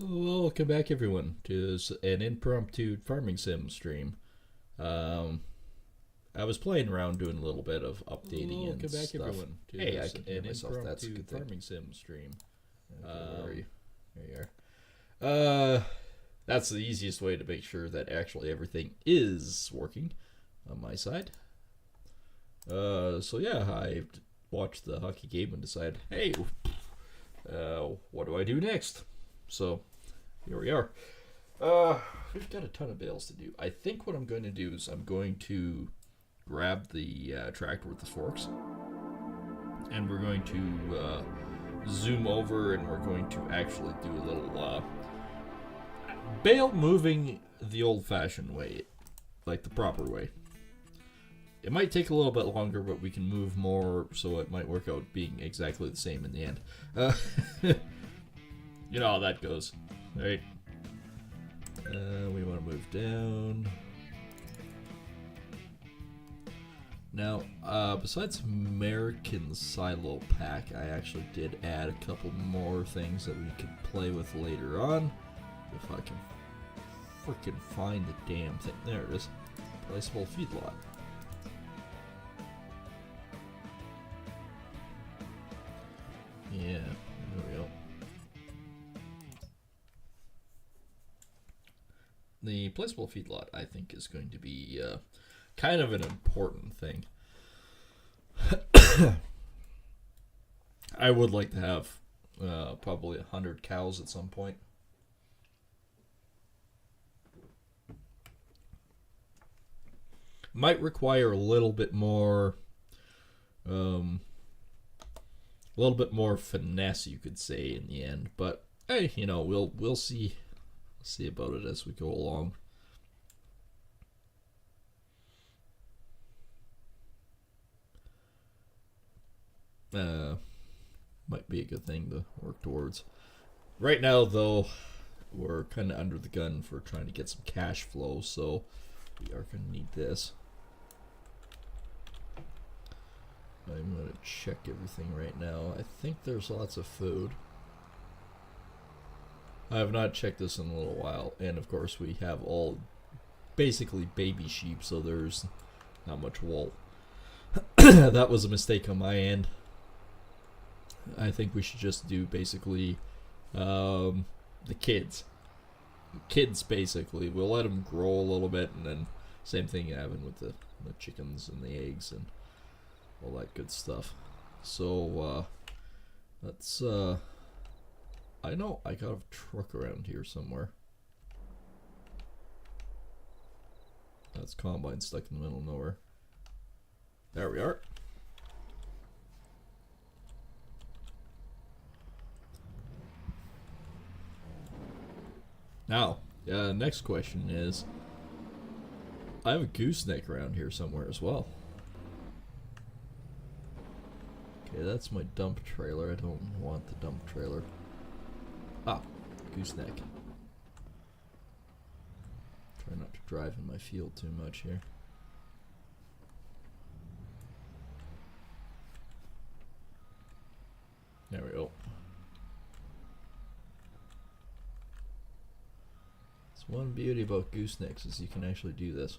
Welcome back, everyone, to an impromptu farming sim stream. Um, I was playing around doing a little bit of updating and Welcome back, stuff. everyone, to Hey, I can hear an myself. That's a impromptu good thing. farming sim stream. Okay, where are you? There you are. That's the easiest way to make sure that actually everything is working on my side. So yeah, I watched the hockey game and decided, hey, what do I do next? So here we are. We've got a ton of bales to do. I think what I'm going to do is I'm going to grab the tractor with the forks, and we're going to zoom over, and we're going to actually do a little bale moving the old-fashioned way, like the proper way. It might take a little bit longer, but we can move more, so it might work out being exactly the same in the end. You know how that goes, right? We want to move down. Now, besides American Silo Pack, I actually did add a couple more things that we could play with later on. If I can freaking find the damn thing. There it is. Placeable feedlot. Yeah, there we go. The placeable feedlot, I think, is going to be kind of an important thing. I would like to have probably 100 cows at some point. Might require a little bit more finesse, you could say, in the end. But hey, you know, we'll see about it as we go along. Might be a good thing to work towards. Right now, though, we're kind of under the gun for trying to get some cash flow, so we are going to need this. I'm going to check everything right now. I think there's lots of food. I have not checked this in a little while, and of course we have all basically baby sheep, so there's not much wool. That was a mistake on my end. I think we should just do basically the kids. Kids, basically. We'll let them grow a little bit, and then same thing happened with the chickens and the eggs and all that good stuff. So, let's, I know I got a truck around here somewhere. That's combine stuck in the middle of nowhere. There we are. Now, next question is, I have a gooseneck around here somewhere as well. Okay, that's my dump trailer. I don't want the dump trailer. Ah, gooseneck. Try not to drive in my field too much here. There we go. It's one beauty about goosenecks is you can actually do this.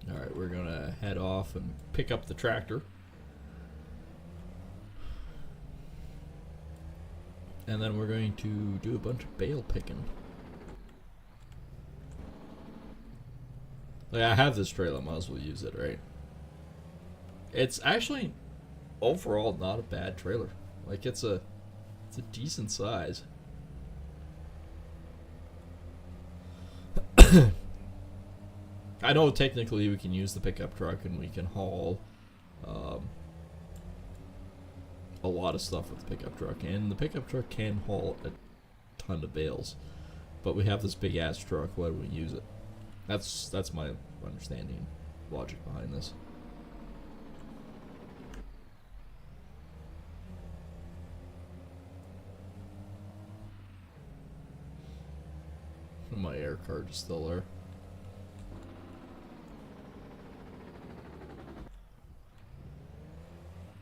Alright, we're gonna head off and pick up the tractor. And then we're going to do a bunch of bale picking. Like, I have this trailer, might as well use it, right? It's actually overall not a bad trailer. Like, it's a decent size. I know technically we can use the pickup truck and we can haul a lot of stuff with the pickup truck, and the pickup truck can haul a ton of bales. But we have this big ass truck, why do we use it? That's my understanding, logic behind this. My air card is still there.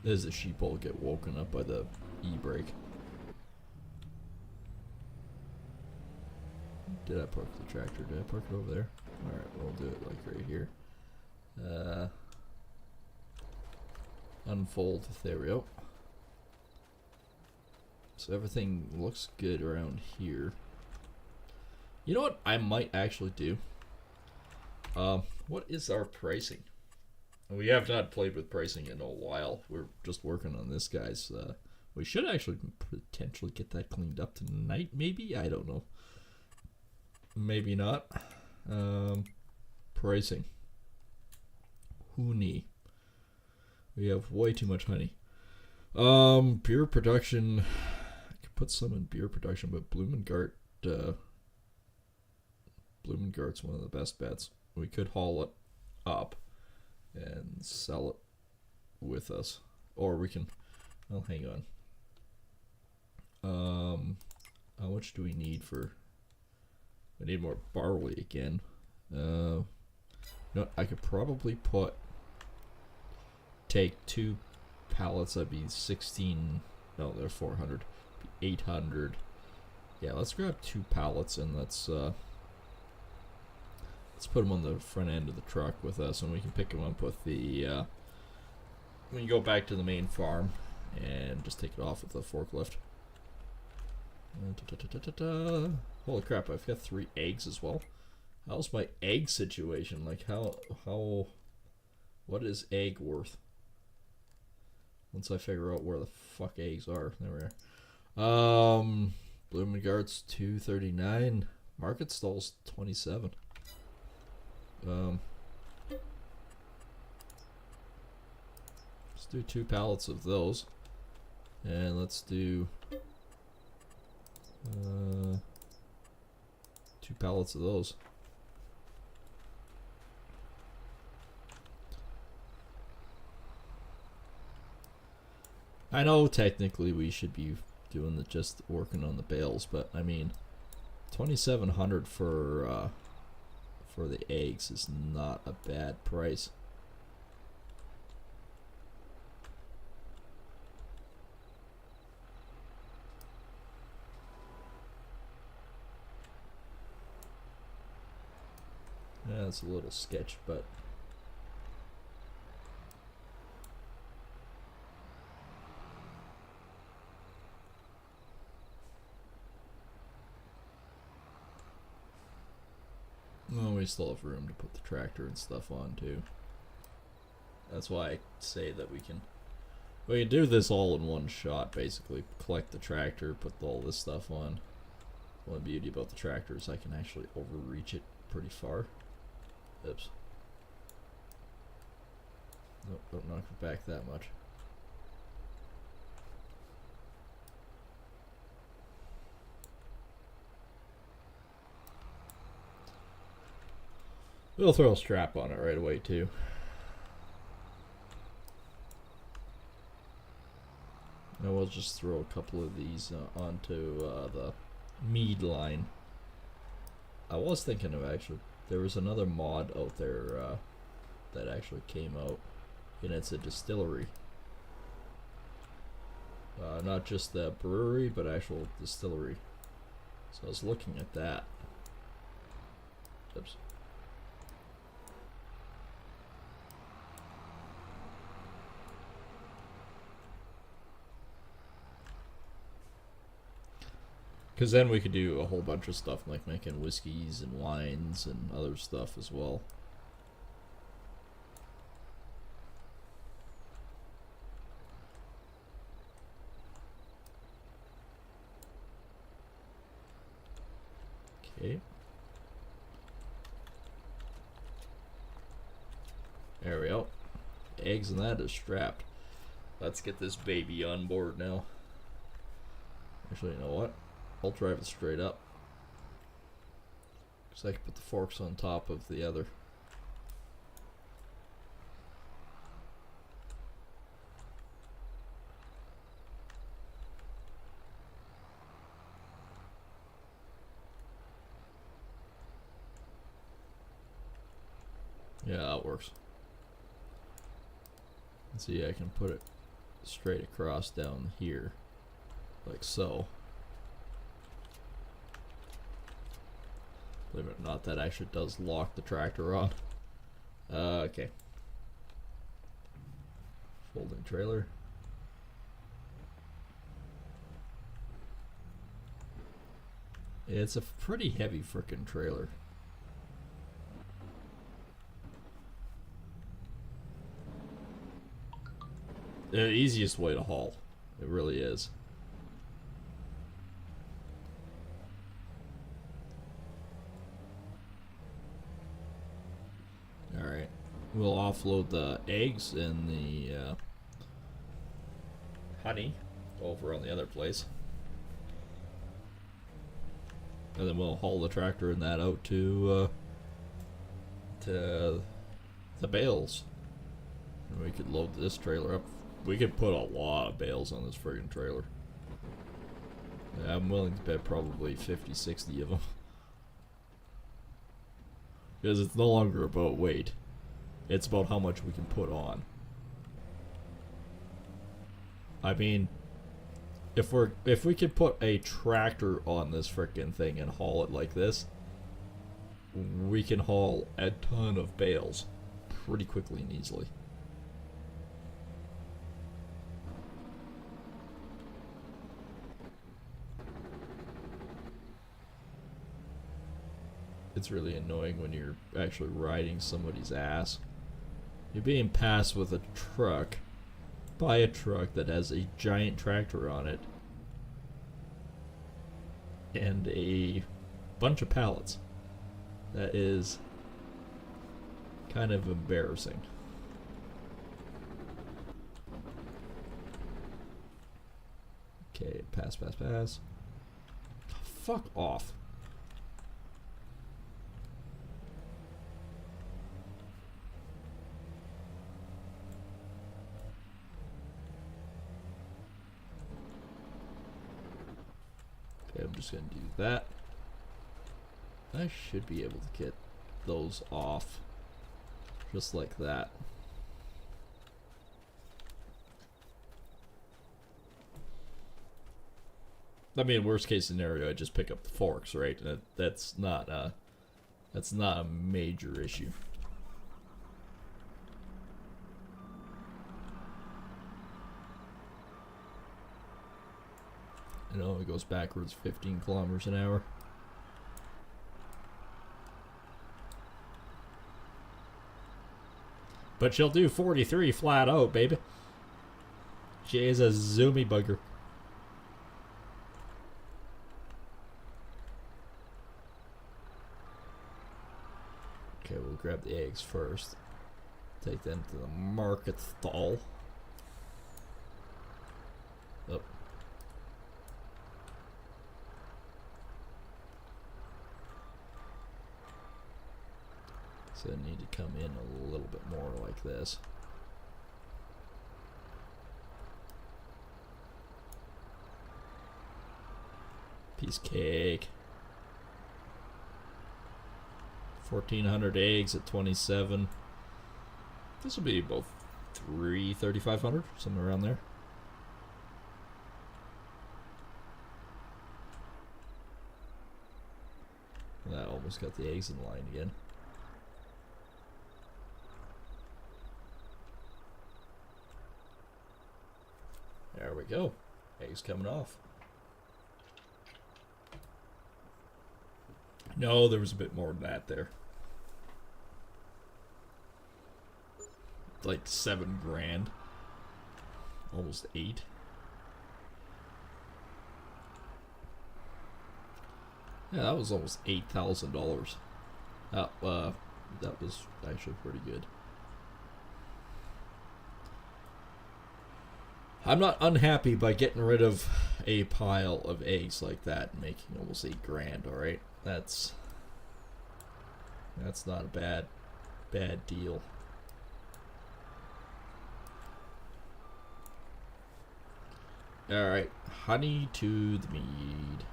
There's a sheep will get woken up by the e-brake. Did I park the tractor? Did I park it over there? Alright, we'll do it like right here. Unfold. There we go. So everything looks good around here. You know what I might actually do? What is our pricing? We have not played with pricing in a while. We're just working on this, guys. We should actually potentially get that cleaned up tonight, maybe? I don't know. Maybe not. Pricing. Honey. We have way too much honey. Beer production. I could put some in beer production, but Blumengart, Blumengart's one of the best bets. We could haul it up and sell it with us, or we can. Well, hang on. How much do we need for? We need more barley again. No, I could probably take 2 pallets. That'd be 16. No, they're 400. 800. Yeah, let's grab 2 pallets and let's put them on the front end of the truck with us, and we can pick them up with the when you go back to the main farm and just take it off with the forklift. Holy crap, I've got 3 eggs as well. How's my egg situation? Like, what is egg worth? Once I figure out where the fuck eggs are. There we are. Blumengart's 239. Market stall's 27. Let's do 2 pallets of those. And let's do 2 pallets of those. I know technically we should be doing just working on the bales, but I mean, 2,700 for the eggs is not a bad price. Yeah, it's a little sketch, but well, we still have room to put the tractor and stuff on too. That's why I say that we can do this all in one shot, basically. Collect the tractor, put all this stuff on. One beauty about the tractor is I can actually overreach it pretty far. Oops. Nope, don't knock it back that much. We'll throw a strap on it right away too. And we'll just throw a couple of these onto the mead line. I was thinking of actually, there was another mod out there that actually came out, and it's a distillery. Not just the brewery, but actual distillery. So I was looking at that. Oops. Because then we could do a whole bunch of stuff like making whiskeys and wines and other stuff as well. Okay. There we go. Eggs and that is strapped. Let's get this baby on board now. Actually, you know what? I'll drive it straight up, because I can put the forks on top of the other. Yeah, that works. Let's see, I can put it straight across down here, like so. Believe it or not, that actually does lock the tractor on. Okay. Folding trailer. It's a pretty heavy frickin' trailer. The easiest way to haul. It really is. Alright. We'll offload the eggs and the honey over on the other place. And then we'll haul the tractor and that out to the bales. And we could load this trailer up. We could put a lot of bales on this friggin' trailer. Yeah, I'm willing to bet probably 50, 60 of them. Because it's no longer about weight. It's about how much we can put on. I mean, if we could put a tractor on this frickin' thing and haul it like this, we can haul a ton of bales pretty quickly and easily. It's really annoying when you're actually riding somebody's ass. You're being passed with a truck by a truck that has a giant tractor on it and a bunch of pallets. That is kind of embarrassing. Okay, pass, pass, pass. Fuck off. Okay, I'm just gonna do that. I should be able to get those off just like that. I mean, worst case scenario, I just pick up the forks, right? That's not a major issue. You know, it goes backwards 15 kilometers an hour. But she'll do 43 flat out, baby. She is a zoomy bugger. Okay, we'll grab the eggs first. Take them to the market stall. Oh. So I need to come in a little bit more like this. Piece of cake. 1,400 eggs at 27. This will be about 3,500, somewhere around there. That almost got the eggs in line again. There we go. Eggs coming off. No, there was a bit more than that there. Like 7 grand. Almost 8. Yeah, that was almost $8,000. That was actually pretty good. I'm not unhappy by getting rid of a pile of eggs like that and making almost 8 grand, alright? That's not a bad deal. Alright, honey to the mead.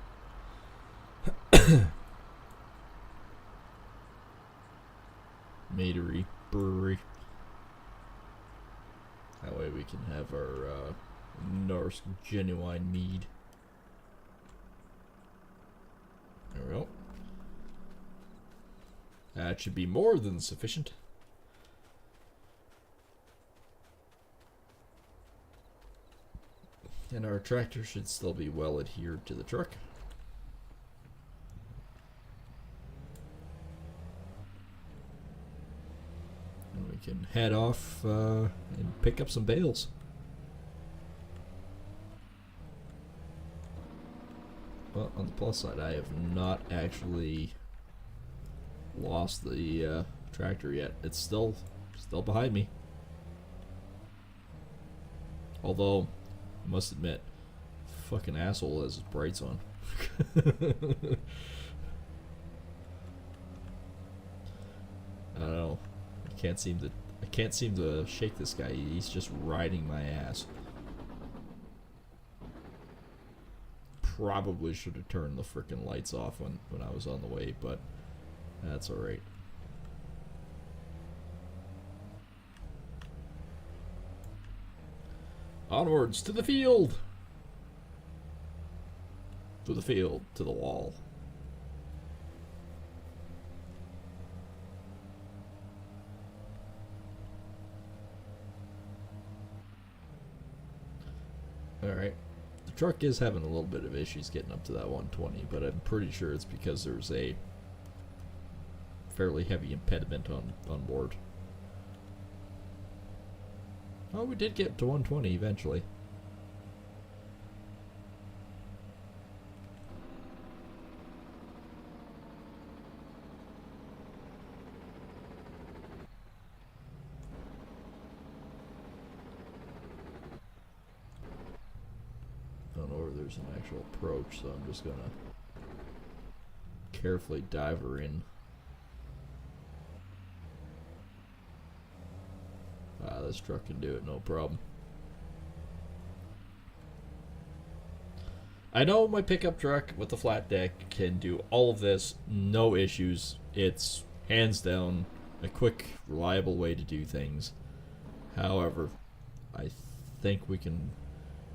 Madery Brewery. That way way we can have our Norse genuine mead. There we go. That should be more than sufficient. And our tractor should still be well adhered to the truck. And we can head off and pick up some bales. Well, on the plus side, I have not actually lost the tractor yet. It's still behind me. Although, I must admit, fucking asshole has his brights on. I don't know. I can't seem to shake this guy. He's just riding my ass. Probably should have turned the frickin' lights off when I was on the way, but that's alright. Onwards to the field! To the field, to the wall. Alright. The truck is having a little bit of issues getting up to that 120, but I'm pretty sure it's because there's a fairly heavy impediment on board. Oh, we did get to 120 eventually. I don't know where there's an actual approach, so I'm just gonna carefully dive her in. This truck can do it, no problem. I know my pickup truck with the flat deck can do all of this, no issues. It's hands down a quick, reliable way to do things. However, I think we can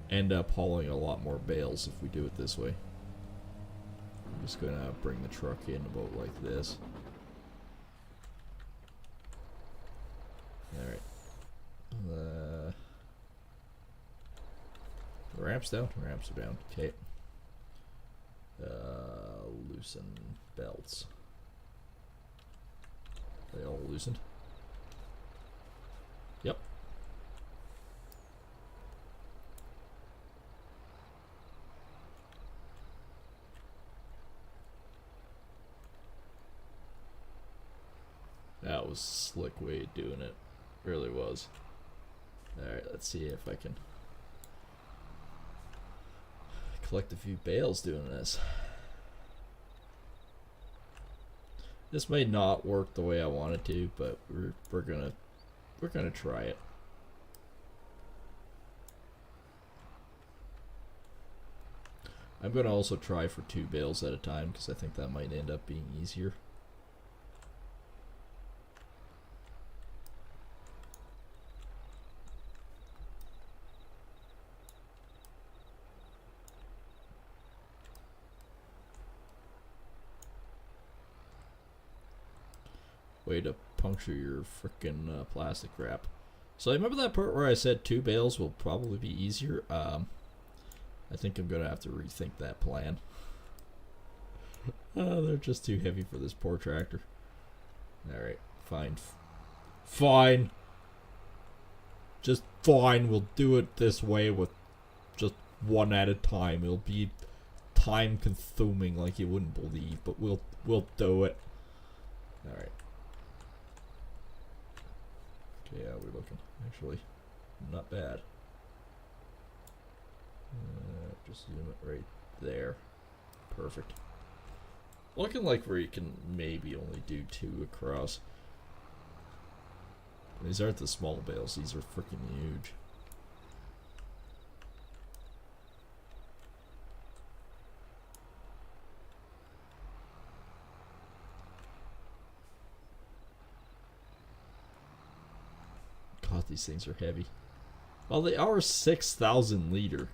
end up hauling a lot more bales if we do it this way. I'm just gonna bring the truck in about like this. Alright. The ramps down? Ramps are down. Okay. Loosen belts. Are they all loosened? Yep. That was a slick way of doing it. Really was. Alright, let's see if I can collect a few bales doing this. This may not work the way I want it to, but we're gonna try it. I'm gonna also try for 2 bales at a time because I think that might end up being easier. Way to puncture your frickin' plastic wrap. So I remember that part where I said 2 bales will probably be easier. I think I'm gonna have to rethink that plan. They're just too heavy for this poor tractor. Alright, fine. Fine. Just fine, we'll do it this way with just 1 at a time. It'll be time consuming like you wouldn't believe, but we'll do it. Alright. Okay, yeah, we're looking actually not bad. Just zoom it right there. Perfect. Looking like we can maybe only do 2 across. These aren't the small bales, these are freaking huge. God, these things are heavy. Well, they are 6,000 liter.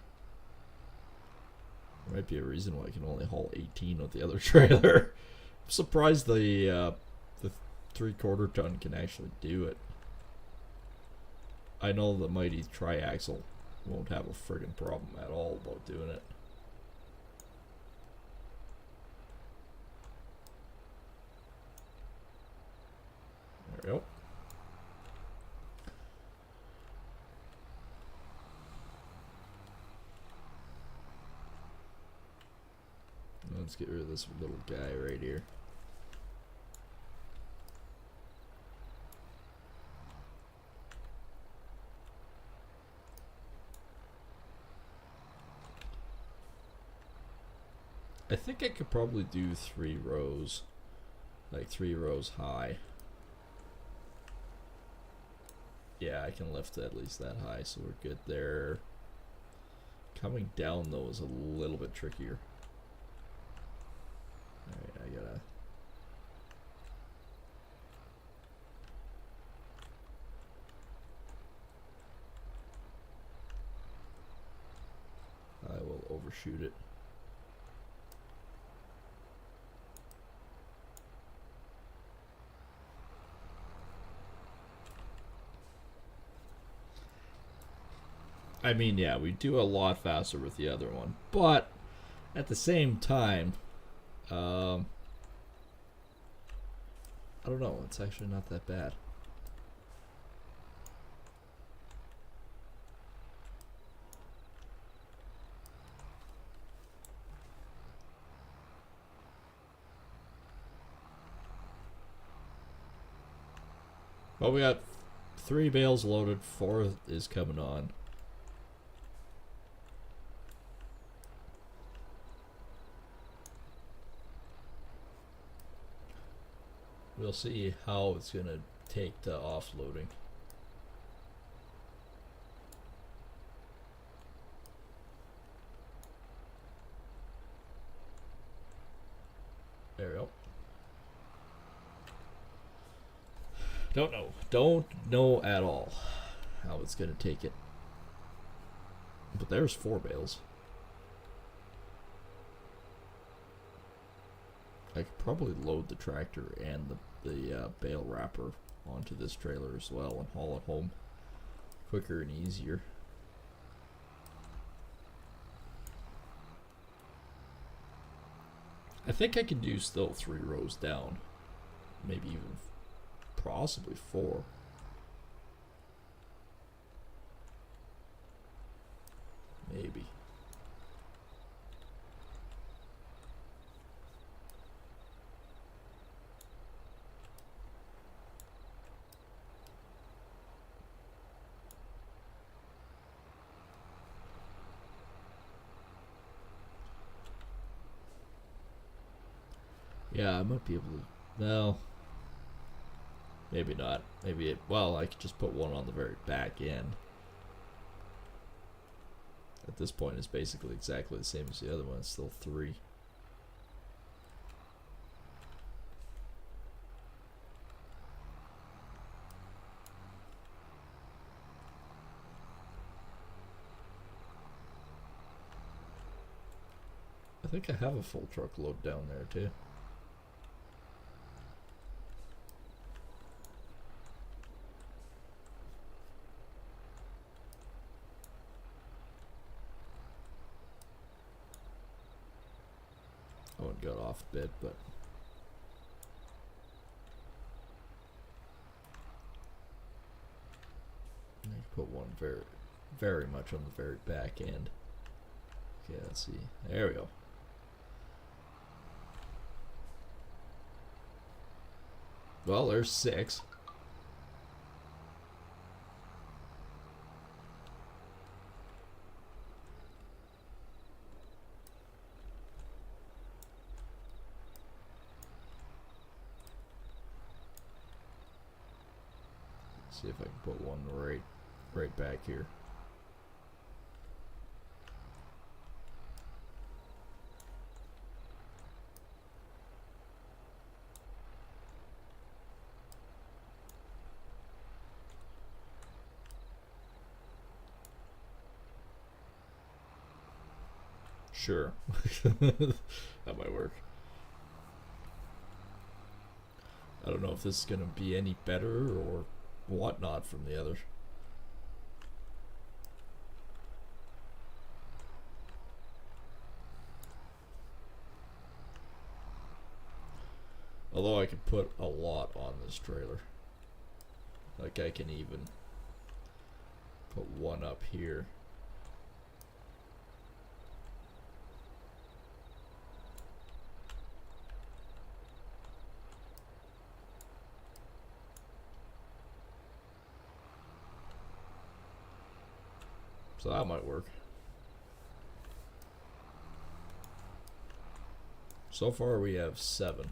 Might be a reason why I can only haul 18 with the other trailer. I'm surprised the 3/4 ton can actually do it. I know the mighty triaxle won't have a friggin' problem at all about doing it. There we go. Let's get rid of this little guy right here. I think I could probably do 3 rows, like 3 rows high. Yeah, I can lift at least that high, so we're good there. Coming down though is a little bit trickier. Alright, I gotta... I will overshoot it. I mean, yeah, we do a lot faster with the other one, but at the same time, I don't know, it's actually not that bad. Well, we got 3 bales loaded, 4 is coming on. We'll see how it's gonna take to offloading. There we go. Don't know. Don't know at all how it's gonna take it. But there's 4 bales. I could probably load the tractor and the bale wrapper onto this trailer as well and haul it home quicker and easier. I think I can do still 3 rows down, maybe even possibly 4. Maybe. Yeah, I might be able to. No. Maybe not. Maybe it. Well, I could just put one on the very back end. At this point, it's basically exactly the same as the other one. It's still 3. I think I have a full truckload down there too. Oh, it got off a bit, but I put one very much on the very back end. Okay, let's see. There we go. Well, there's 6. See if I can put one right back here. Sure. That might work. I don't know if this is going to be any better or whatnot from the other. Although I could put a lot on this trailer. Like I can even put one up here. So that might work. So far we have 7.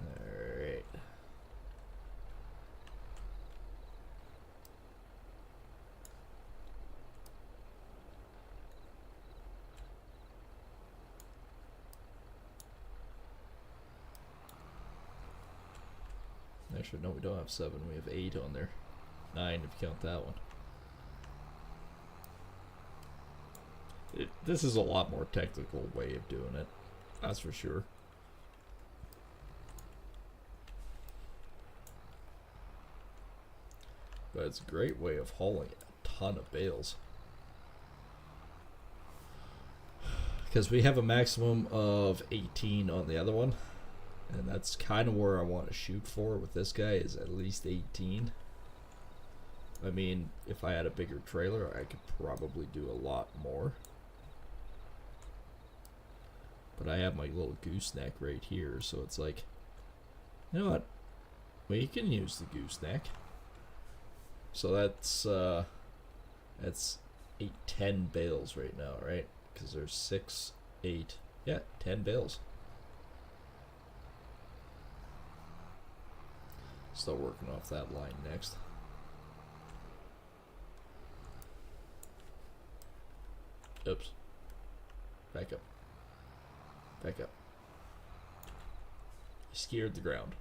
Alright. Actually, no, we don't have 7. We have 8 on there. 9 if you count that one. This is a lot more technical way of doing it. That's for sure. But it's a great way of hauling a ton of bales. Because we have a maximum of 18 on the other one. And that's kind of where I want to shoot for with this guy, is at least 18. I mean, if I had a bigger trailer, I could probably do a lot more. But I have my little gooseneck right here, so it's like, you know what? We can use the gooseneck. So that's 10 bales right now, right? Because there's 6, 8, yeah, 10 bales. Still working off that line next. Oops. Back up. Back up. You scared the ground.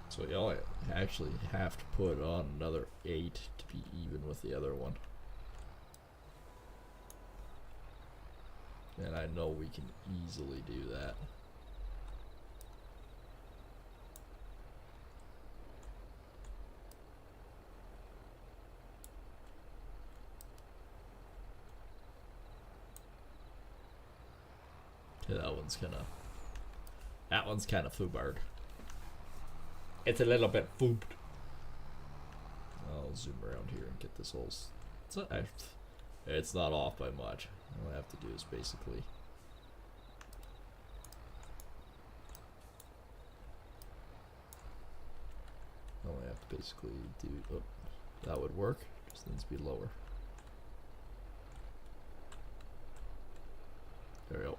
So y'all actually have to put on another 8 to be even with the other one. And I know we can easily do that. Yeah, that one's kind of foobarred. It's a little bit foobed. I'll zoom around here and get this whole. It's not off by much. All I have to do is basically. All I have to basically do. Oh, that would work. Just needs to be lower. There we go.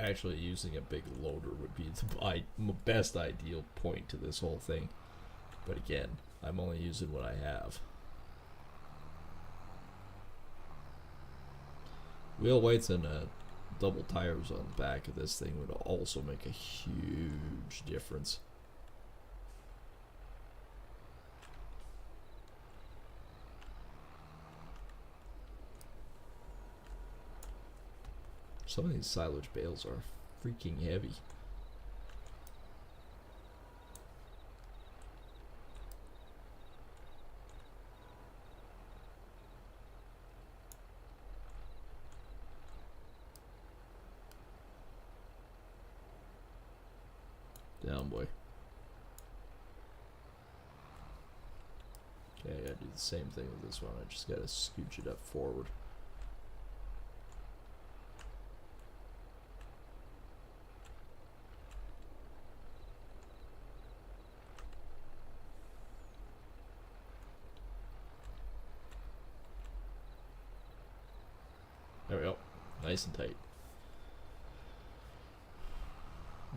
Actually, using a big loader would be the best ideal point to this whole thing. But again, I'm only using what I have. Wheel weights and double tires on the back of this thing would also make a huge difference. Some of these silage bales are freaking heavy. Down, boy. Okay, I gotta do the same thing with this one. I just gotta scooch it up forward. nice and tight.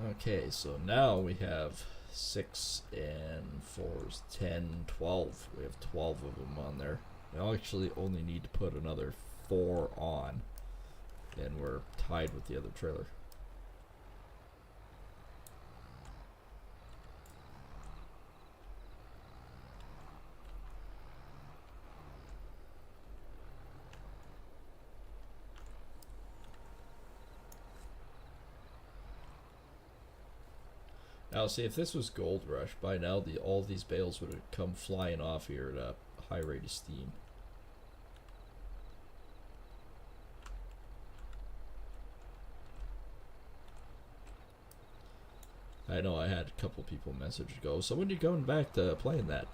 Okay, so now we have 6 and 4 is 10, 12. We have 12 of them on there. We actually only need to put another 4 on, and we're tied with the other trailer. Now, see, if this was Gold Rush, by now all these bales would have come flying off here at a high rate of steam. I know I had a couple people message go, so when are you going back to playing that?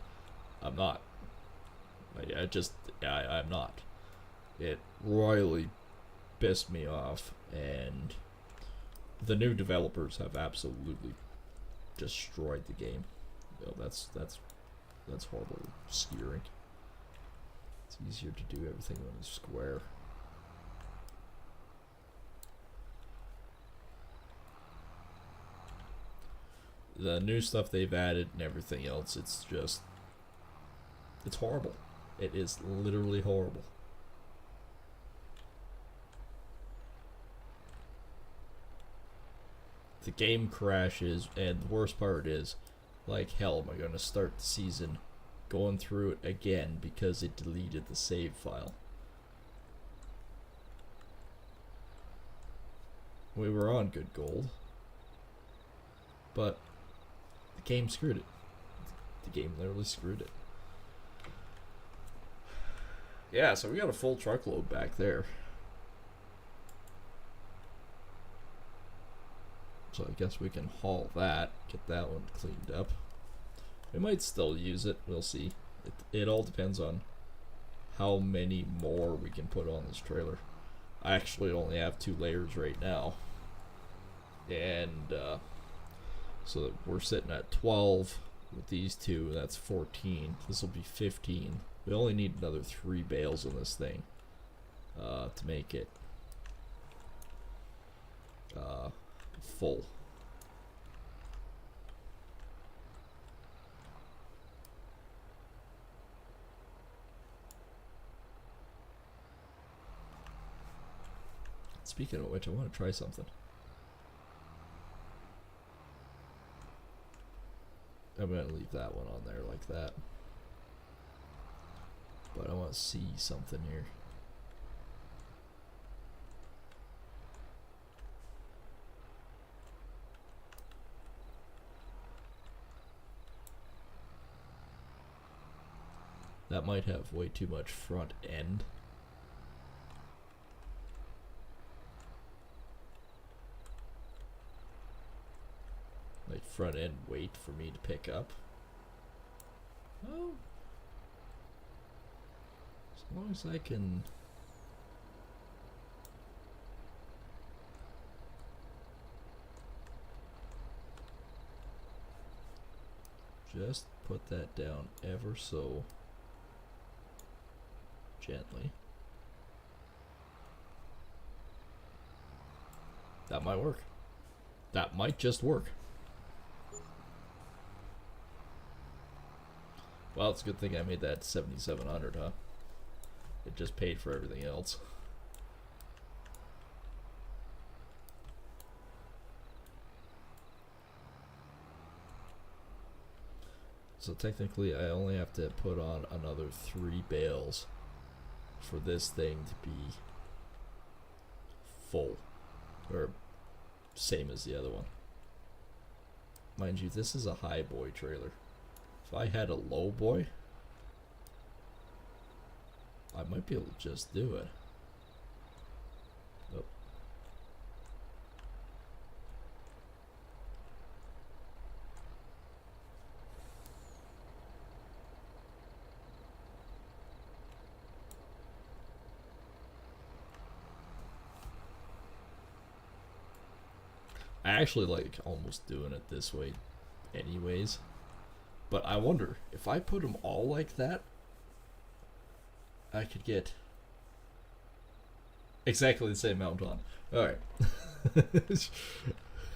I'm not. I'm not. It royally pissed me off, and the new developers have absolutely destroyed the game. You know, that's horrible skiering. It's easier to do everything when it's square. The new stuff they've added and everything else, it's horrible. It is literally horrible. The game crashes, and the worst part is, like hell am I going to start the season going through it again because it deleted the save file. We were on good gold, but the game screwed it. The game literally screwed it. Yeah, so we got a full truckload back there. So I guess we can haul that, get that one cleaned up. We might still use it, we'll see. It all depends on how many more we can put on this trailer. I actually only have 2 layers right now. And so we're sitting at 12 with these 2, that's 14. This will be 15. We only need another 3 bales in this thing to make it full. Speaking of which, I want to try something. I'm going to leave that one on there like that. But I want to see something here. That might have way too much front end. Like front end weight for me to pick up. Oh. As long as I can just put that down ever so gently. That might work. That might just work. Well, it's a good thing I made that 7,700, huh? It just paid for everything else. So technically I only have to put on another 3 bales for this thing to be full, or same as the other one. Mind you, this is a high boy trailer. If I had a low boy, I might be able to just do it. Oh. I actually like almost doing it this way anyways. But I wonder, if I put them all like that, I could get exactly the same amount on. Alright.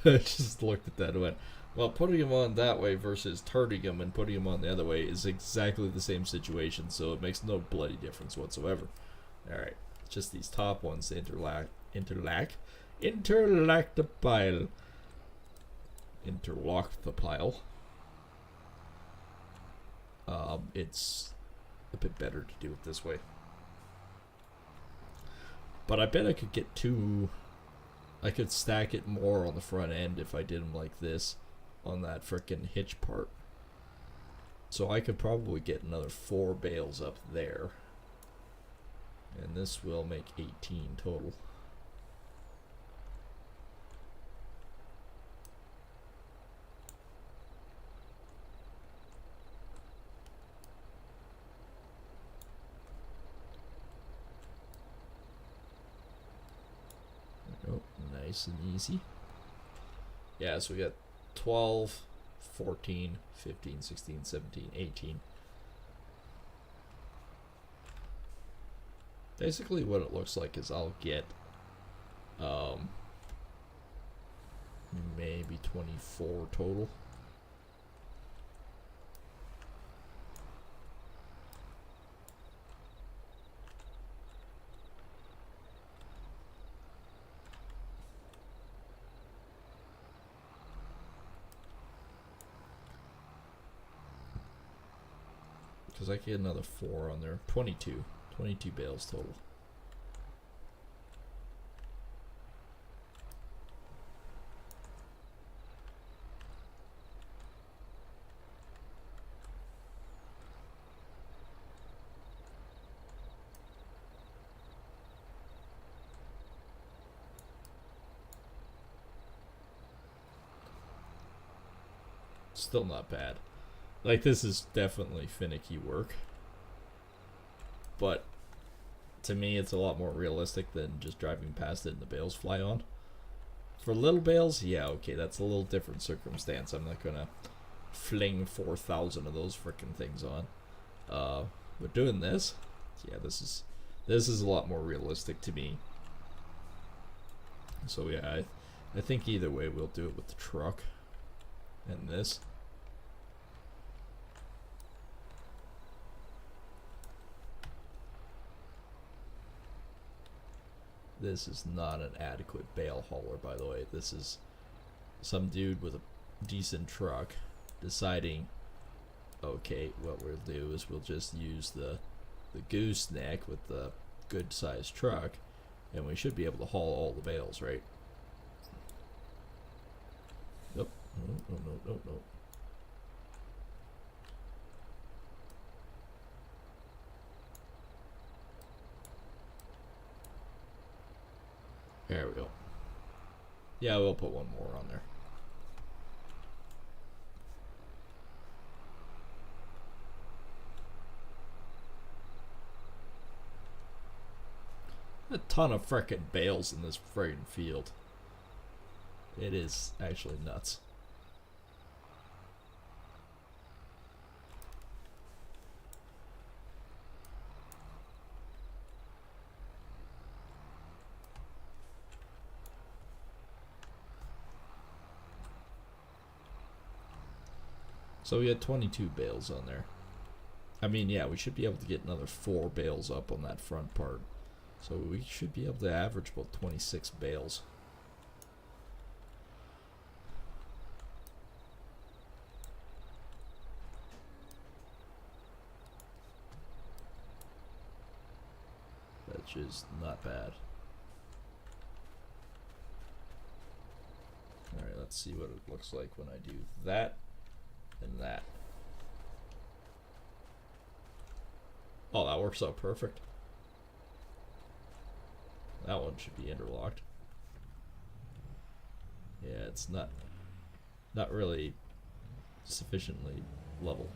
I just looked at that and went, well, putting him on that way versus turning him and putting him on the other way is exactly the same situation, so it makes no bloody difference whatsoever. Alright, just these top ones interlock the pile. Interlock the pile. It's a bit better to do it this way. But I bet I could get two. I could stack it more on the front end if I did them like this on that frickin' hitch part. So I could probably get another 4 bales up there. And this will make 18 total. Oh, nice and easy. Yeah, so we got 12, 14, 15, 16, 17, 18. Basically what it looks like is I'll get maybe 24 total. Because I get another 4 on there. 22 bales total. Still not bad. Like, this is definitely finicky work. But to me, it's a lot more realistic than just driving past it and the bales fly on. For little bales, yeah, okay, that's a little different circumstance. I'm not gonna fling 4,000 of those frickin' things on. But doing this, yeah, this is a lot more realistic to me. So yeah, I think either way we'll do it with the truck and this. This is not an adequate bale hauler, by the way. This is some dude with a decent truck deciding, okay, what we'll do is we'll just use the gooseneck with the good sized truck, and we should be able to haul all the bales, right? Nope. No. There we go. Yeah, we'll put one more on there. A ton of frickin' bales in this frickin' field. It is actually nuts. So we had 22 bales on there. I mean, yeah, we should be able to get another 4 bales up on that front part. So we should be able to average about 26 bales. Which is not bad. Alright, let's see what it looks like when I do that and that. Oh, that works out perfect. That one should be interlocked. Yeah, it's not really sufficiently level,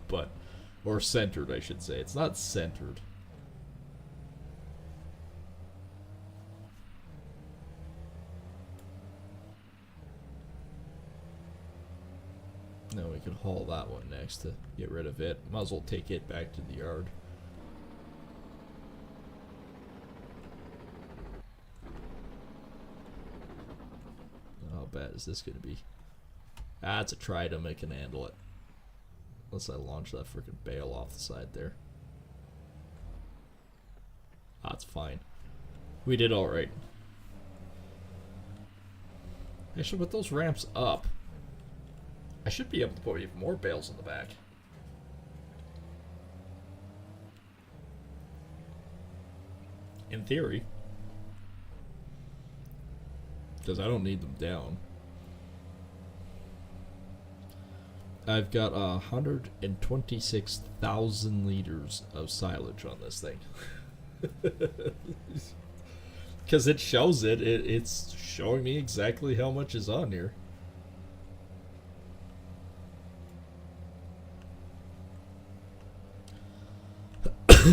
but, or centered, I should say. It's not centered. Now we can haul that one next to get rid of it. Might as well take it back to the yard. bad is this going to be? Ah, it's a Tridem. It can handle it. Unless I launch that freaking bale off the side there. That's fine. We did alright. Actually, with those ramps up, I should be able to put even more bales in the back. In theory. Because I don't need them down. I've got 126,000 liters of silage on this thing. Because it shows it. It's showing me exactly how much is on here.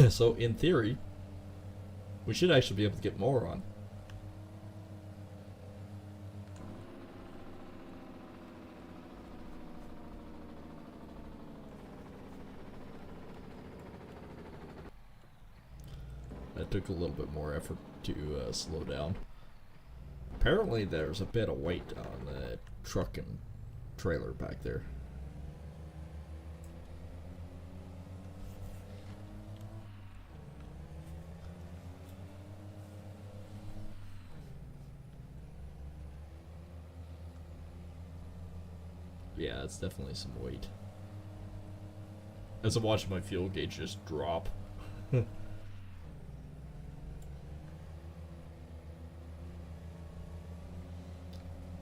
So in theory, we should actually be able to get more on. That took a little bit more effort to slow down. Apparently there's a bit of weight on the truck and trailer back there. Yeah, it's definitely some weight. As I'm watching my fuel gauge just drop.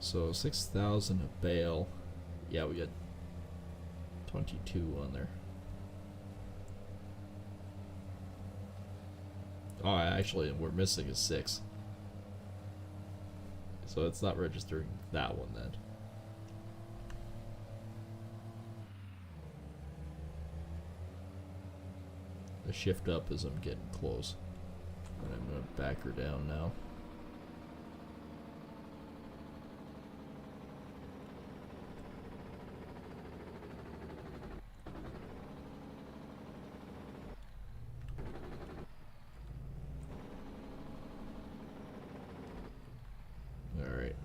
So 6,000 a bale. Yeah, we got 22 on there. Oh, actually, we're missing a 6. So it's not registering that one then. The shift up as I'm getting close. And I'm going to back her down now. Alright.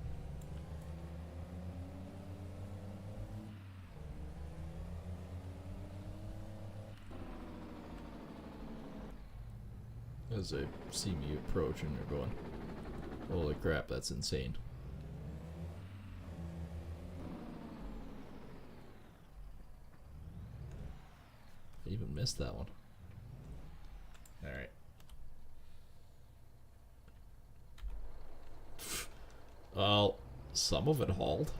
As they see me approach and they're going, holy crap, that's insane. I even missed that one. Alright. Well, some of it hauled.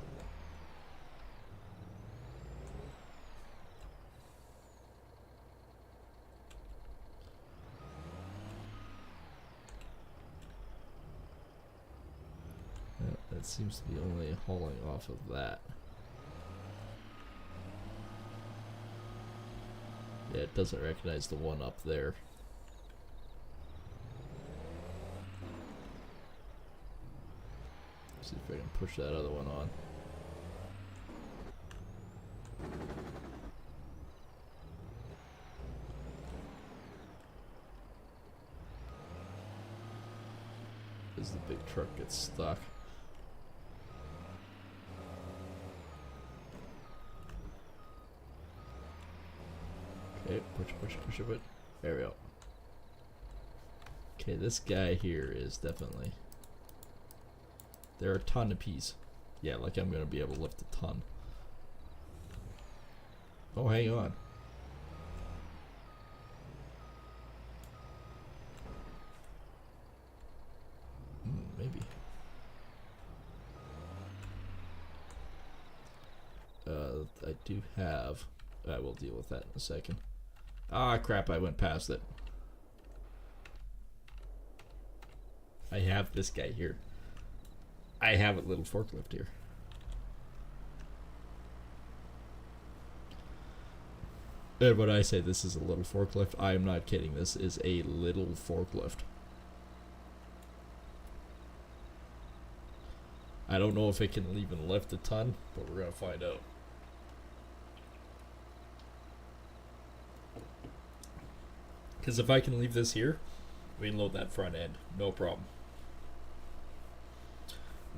That seems to be only hauling off of that. Yeah, it doesn't recognize the one up there. See if I can push that other one on. As the big truck gets stuck. Okay, push a bit. There we go. Okay, this guy here is definitely... There are a ton of peas. Yeah, like I'm gonna be able to lift a ton. Oh, hang on. Maybe. I do have... I will deal with that in a second. Ah, crap, I went past it. I have this guy here. I have a little forklift here. And when I say this is a little forklift, I am not kidding. This is a little forklift. I don't know if it can even lift a ton, but we're going to find out. Because if I can leave this here, we can load that front end. No problem.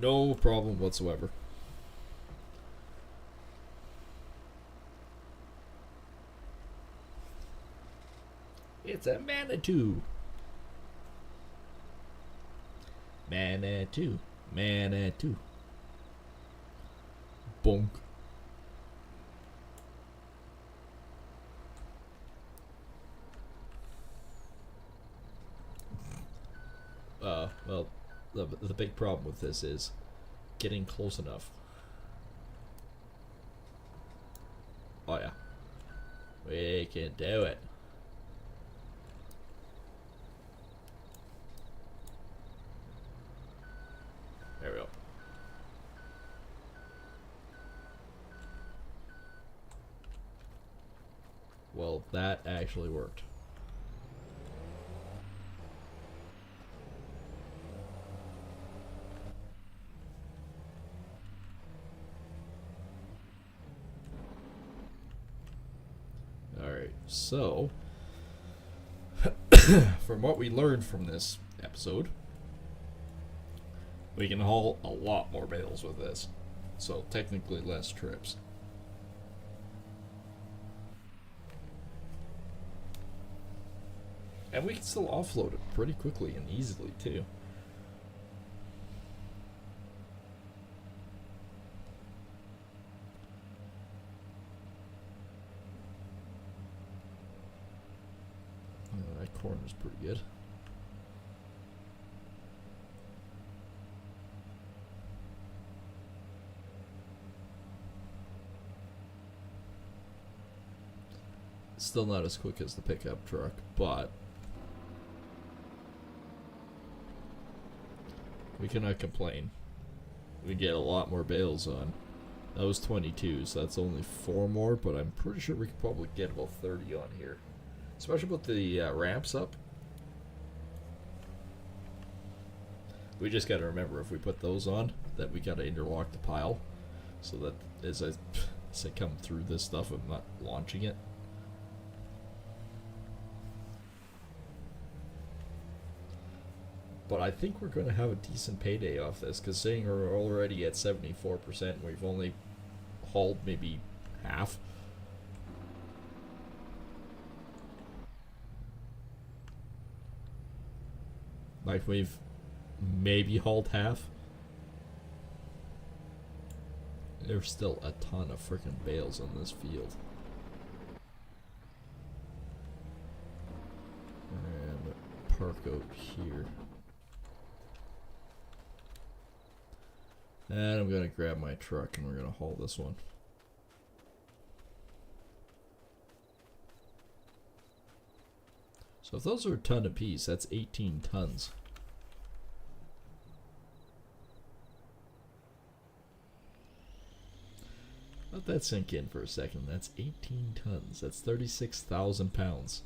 No problem whatsoever. It's a Manitou. Manitou. Manitou. Bonk. Well, the big problem with this is getting close enough. Oh yeah. We can do it. There we go. Well, that actually worked. Alright, so from what we learned from this episode, we can haul a lot more bales with this. So technically less trips. And we can still offload it pretty quickly and easily too. That corner's pretty good. Still not as quick as the pickup truck, but we cannot complain. We get a lot more bales on. That was 22, so that's only 4 more, but I'm pretty sure we could probably get about 30 on here. Especially with the ramps up. We just gotta remember, if we put those on, that we gotta interlock the pile, so that as I come through this stuff, I'm not launching it. But I think we're going to have a decent payday off this, because saying we're already at 74%, and we've only hauled maybe half. Like, we've maybe hauled half. There's still a ton of freaking bales on this field. And park out here. And I'm gonna grab my truck and we're gonna haul this one. So if those are a ton apiece, that's 18 tons. Let that sink in for a second. That's 18 tons. That's 36,000 pounds.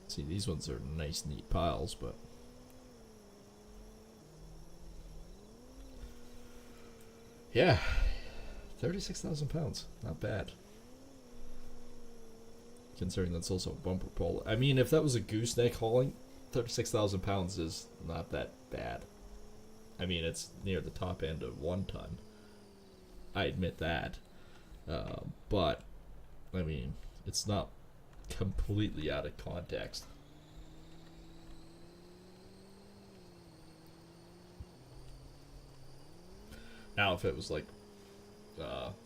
See, these ones are nice, neat piles, but yeah, 36,000 pounds. Not bad. Considering that's also a bumper pull. I mean, if that was a gooseneck hauling, 36,000 pounds is not that bad. I mean, it's near the top end of 1 ton. I admit that. But, I mean, it's not completely out of context. Now, if it was like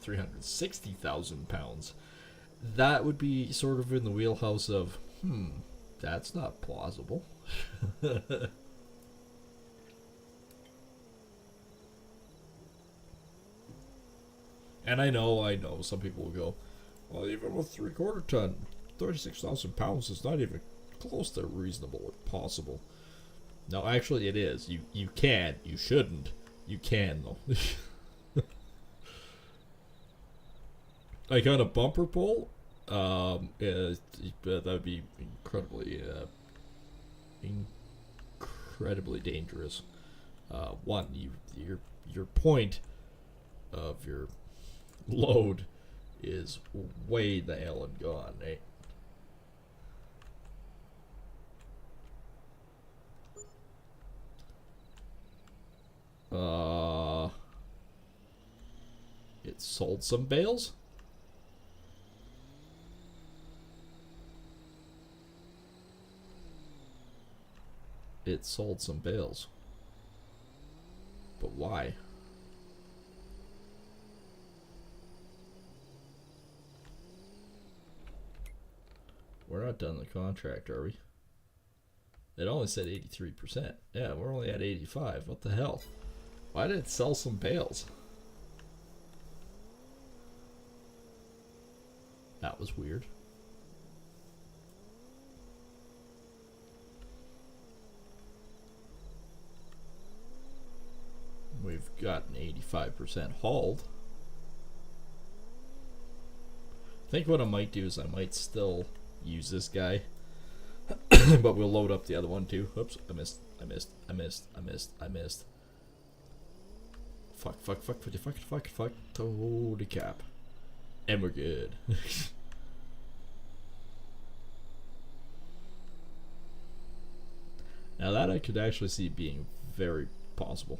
360,000 pounds, that would be sort of in the wheelhouse of, that's not plausible. And I know, some people will go, well, even with 3/4 ton, 36,000 pounds is not even close to reasonable or possible. No, actually it is. You can. You shouldn't. You can, though. Like on a bumper pull, that would be incredibly dangerous. One, your point of your load is way the hell and gone, eh? Uh, it sold some bales? It sold some bales. But why? We're not done the contract, are we? It only said 83%. Yeah, we're only at 85. What the hell? Why did it sell some bales? That was weird. We've gotten 85% hauled. I think what I might do is I might still use this guy. But we'll load up the other one too. Oops, I missed. Fuck. Holy cap. And we're good. Now that I could actually see being very possible.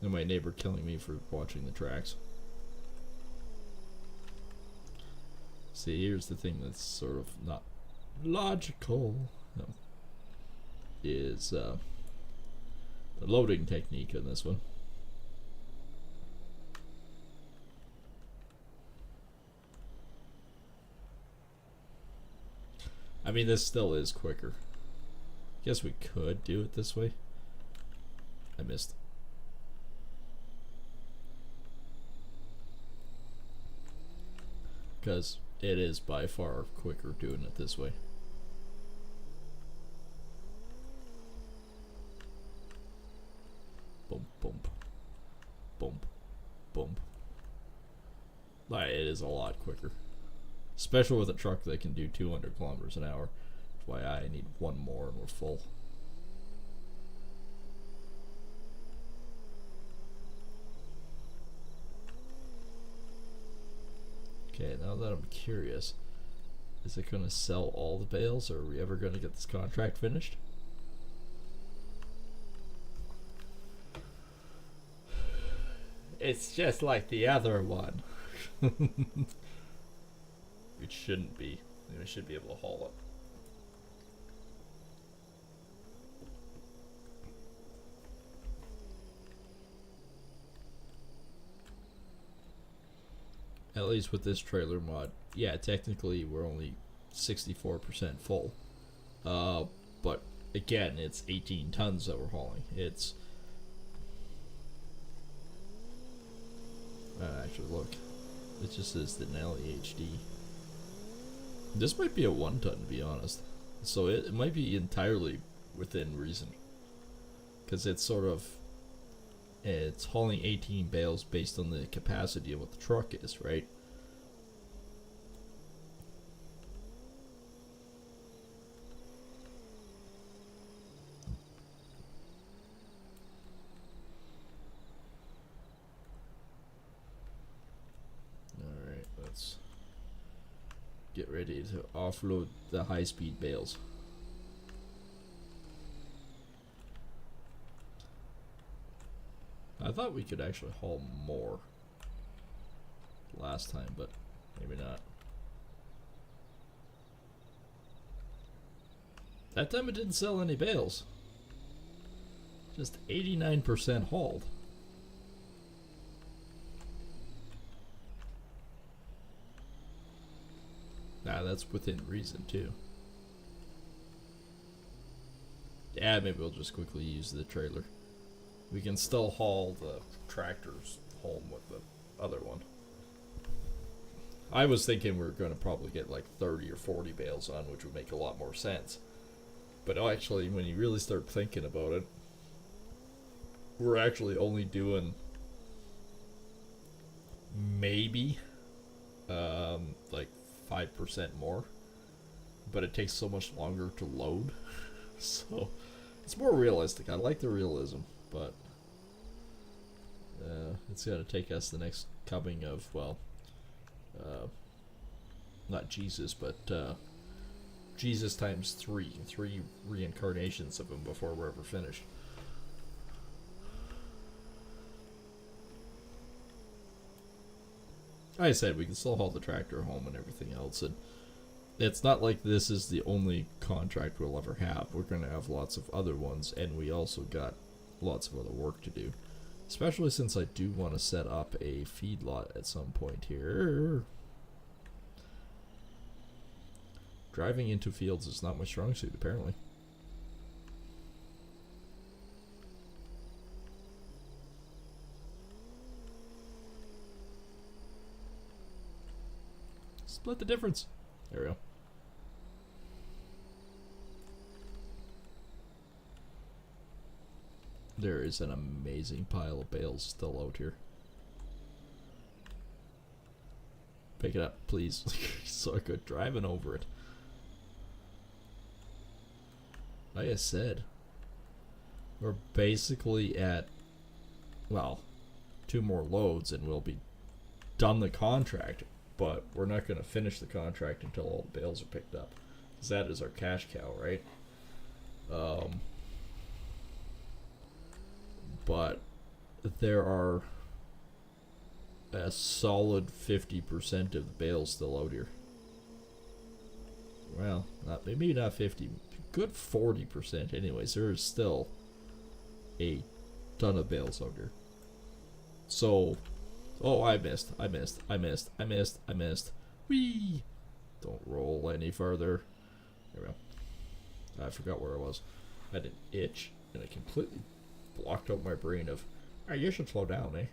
And my neighbor killing me for watching the tracks. See, here's the thing that's sort of not logical. No. Is the loading technique on this one. I mean, this still is quicker. Guess we could do it this way. I missed. Because it is by far quicker doing it this way. Boom, boom, boom, boom. Like, it is a lot quicker. Especially with a truck that can do 200 kilometers an hour. That's why I need one more and we're full. Okay, now that I'm curious, is it going to sell all the bales, or are we ever going to get this contract finished? It's just like the other one. It shouldn't be. We should be able to haul it. At least with this trailer mod, yeah, technically we're only 64% full. But again, it's 18 tons that we're hauling. It's actually, look, it just says the Denali HD. This might be a 1 ton, to be honest. So it might be entirely within reason, because it's sort of, it's hauling 18 bales based on the capacity of what the truck is, right? Alright, let's get ready to offload the high-speed bales. I thought we could actually haul more last time, but maybe not. That time it didn't sell any bales. Just 89% hauled. Nah, that's within reason too. Yeah, maybe we'll just quickly use the trailer. We can still haul the tractors home with the other one. I was thinking we were going to probably get like 30 or 40 bales on, which would make a lot more sense. But actually, when you really start thinking about it, we're actually only doing maybe like 5% more. But it takes so much longer to load. So it's more realistic. I like the realism. But it's going to take us the next coming of, well, not Jesus, but Jesus times three reincarnations of him before we're ever finished. Like I said, we can still haul the tractor home and everything else, and it's not like this is the only contract we'll ever have. We're going to have lots of other ones, and we also got lots of other work to do. Especially since I do want to set up a feedlot at some point here. Driving into fields is not my strong suit, apparently. Split the difference. There we go. There is an amazing pile of bales still out here. Pick it up, please. So good. Driving over it. Like I said, we're basically at, well, 2 more loads and we'll be done the contract. But we're not going to finish the contract until all the bales are picked up. Because that is our cash cow, right? But there are a solid 50% of the bales still out here. Well, maybe not 50, good 40% anyways. There is still a ton of bales out here. So, oh, I missed. Whee! Don't roll any further. There we go. I forgot where I was. I had an itch, and it completely blocked out my brain of, oh, you should slow down, eh?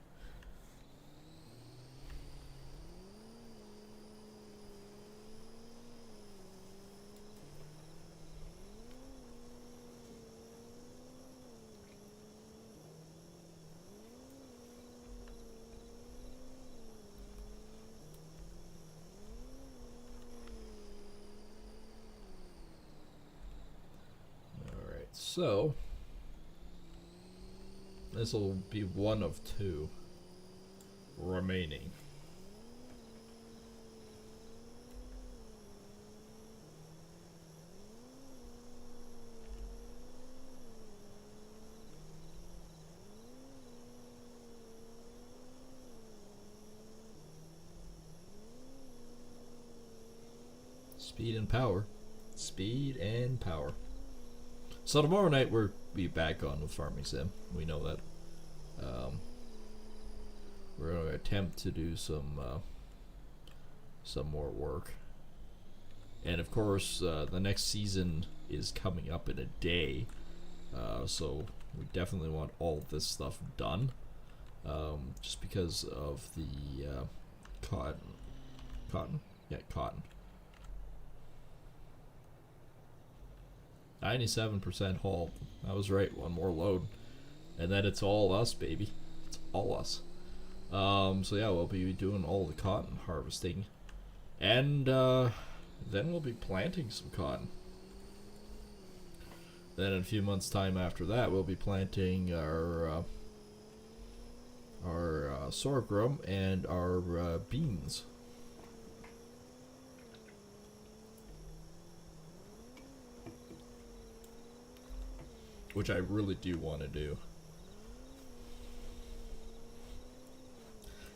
Alright, so this will be one of 2 remaining. Speed and power. Speed and power. So tomorrow night we'll be back on with Farming Sim. We know that. We're going to attempt to do some more work. And of course, the next season is coming up in a day. So we definitely want all this stuff done. Just because of the cotton? Yeah, cotton. 97% haul. I was right, one more load. And then it's all us, baby. It's all us. So yeah, we'll be doing all the cotton harvesting. And then we'll be planting some cotton. Then in a few months' time after that, we'll be planting our sorghum and our beans. Which I really do want to do.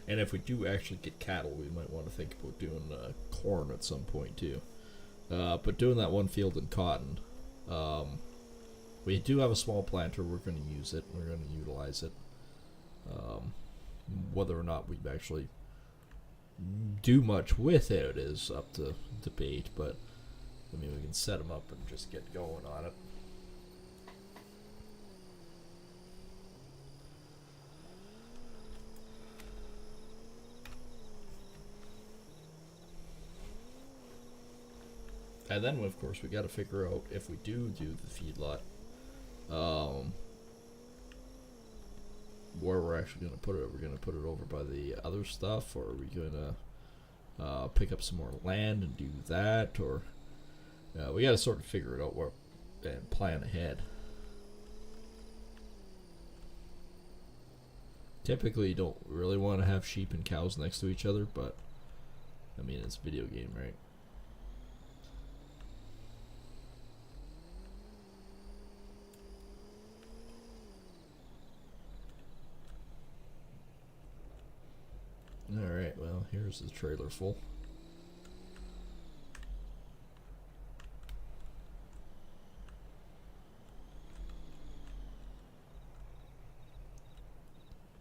And if we do actually get cattle, we might want to think about doing corn at some point too. But doing that one field in cotton, we do have a small planter. We're going to use it. We're going to utilize it. Whether or not we actually do much with it is up to debate. But I mean, we can set them up and just get going on it. And then, of course, we got to figure out if we do the feedlot, where we're actually going to put it. Are we going to put it over by the other stuff, or are we going to pick up some more land and do that? Or we got to sort of figure it out and plan ahead. Typically, you don't really want to have sheep and cows next to each other, but I mean, it's a video game, right? here's the trailer full.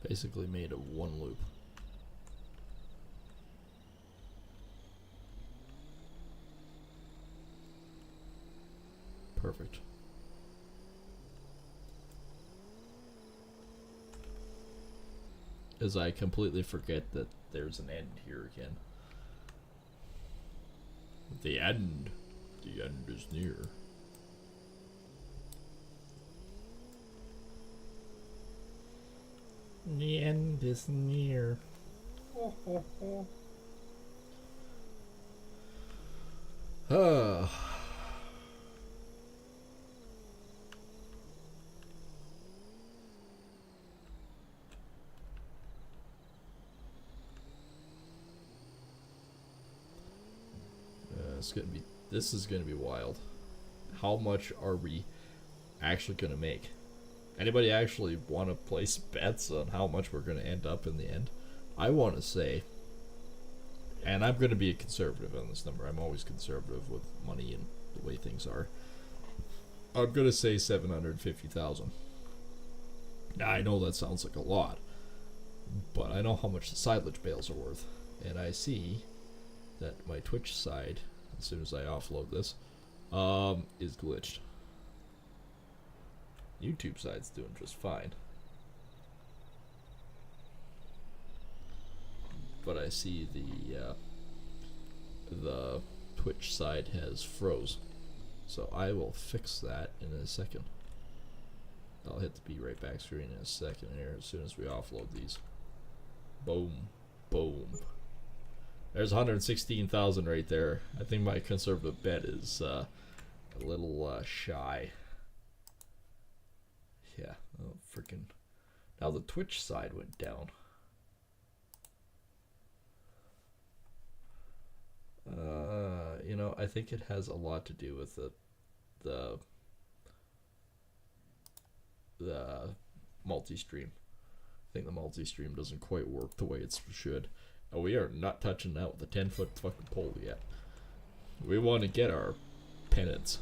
Basically made a one loop. Perfect. As I completely forget that there's an end here again. The end. The end is near. The end is near. Oh, oh, oh. This is gonna be wild. How much are we actually gonna make? Anybody actually want to place bets on how much we're gonna end up in the end? I want to say, and I'm gonna be a conservative on this number. I'm always conservative with money and the way things are. I'm gonna say 750,000. Now I know that sounds like a lot, but I know how much the silage bales are worth, and I see that my Twitch side, as soon as I offload this, is glitched. YouTube side's doing just fine, but I see the Twitch side has froze, so I will fix that in a second. I'll hit the be right back screen in a second here as soon as we offload these. Boom, boom. There's 116,000 right there. I think my conservative bet is a little shy. Yeah, oh freaking. Now the Twitch side went down. You know, I think it has a lot to do with the multi-stream. I think the multi-stream doesn't quite work the way it should. And we are not touching that with a 10-foot fucking pole yet. We want to get our pennants.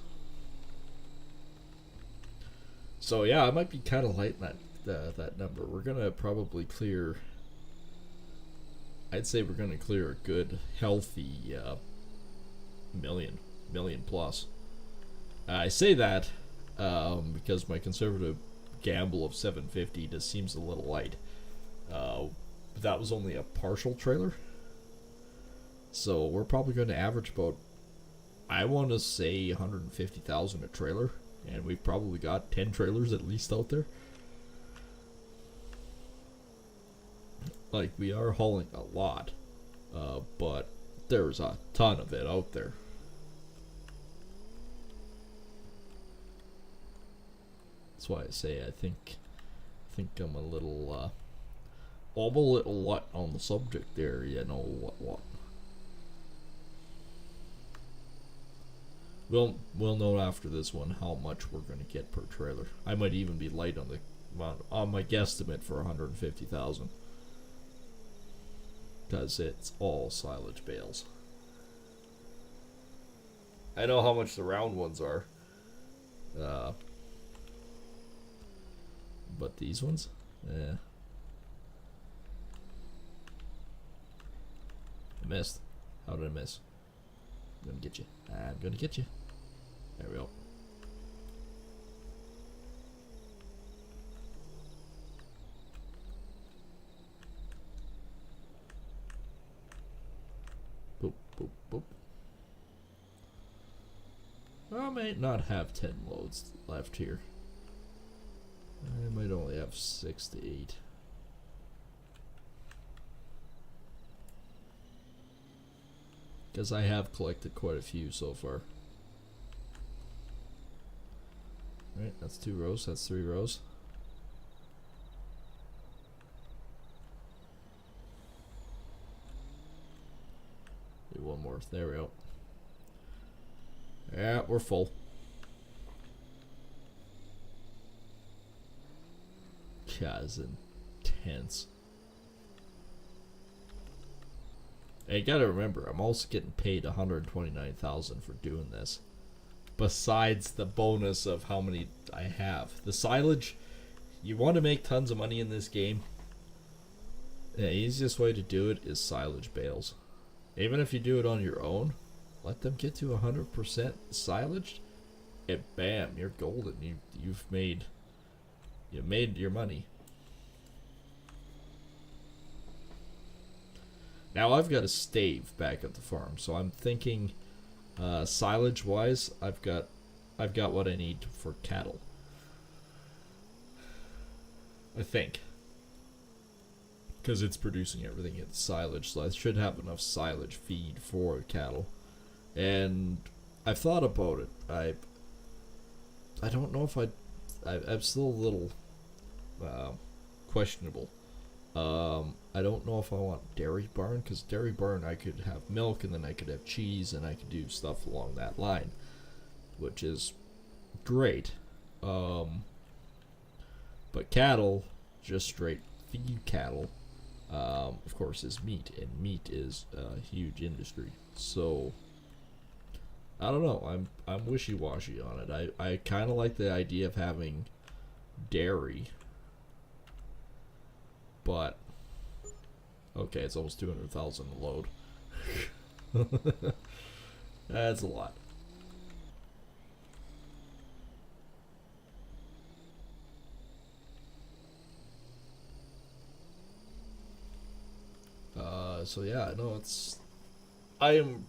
So yeah, I might be kind of light in that number. We're gonna probably clear. I'd say we're gonna clear a good, healthy million plus. I say that because my conservative gamble of 750 just seems a little light. That was only a partial trailer, so we're probably going to average about, I want to say 150,000 a trailer, and we've probably got 10 trailers at least out there. Like, we are hauling a lot, but there's a ton of it out there. That's why I say I think I'm a little light on the subject there, you know what. We'll know after this one how much we're gonna get per trailer. I might even be light on the amount on my guesstimate for 150,000. Because it's all silage bales. I know how much the round ones are. But these ones? Yeah. I missed. How did I miss? I'm gonna get you. I'm gonna get you. There we go. Boop, boop, boop. I might not have 10 loads left here. I might only have 6 to 8. Because I have collected quite a few so far. Alright, that's 2 rows, that's 3 rows. Do one more, there we go. Yeah, we're full. Yeah, it's intense. And you gotta remember, I'm also getting paid $129,000 for doing this. Besides the bonus of how many I have. The silage, you want to make tons of money in this game, the easiest way to do it is silage bales. Even if you do it on your own, let them get to 100% silaged, and bam, you're golden. You made your money. Now I've got a stave back at the farm, so I'm thinking silage wise, I've got what I need for cattle. I think. Because it's producing everything in silage, so I should have enough silage feed for cattle. And I've thought about it. I don't know if I'm still a little questionable. I don't know if I want dairy barn, because dairy barn I could have milk and then I could have cheese and I could do stuff along that line, which is great. But cattle, just straight feed cattle, of course, is meat, and meat is a huge industry. So I don't know. I'm wishy-washy on it. I kind of like the idea of having dairy, but okay, it's almost 200,000 a load. That's a lot. So yeah, no, it's I'm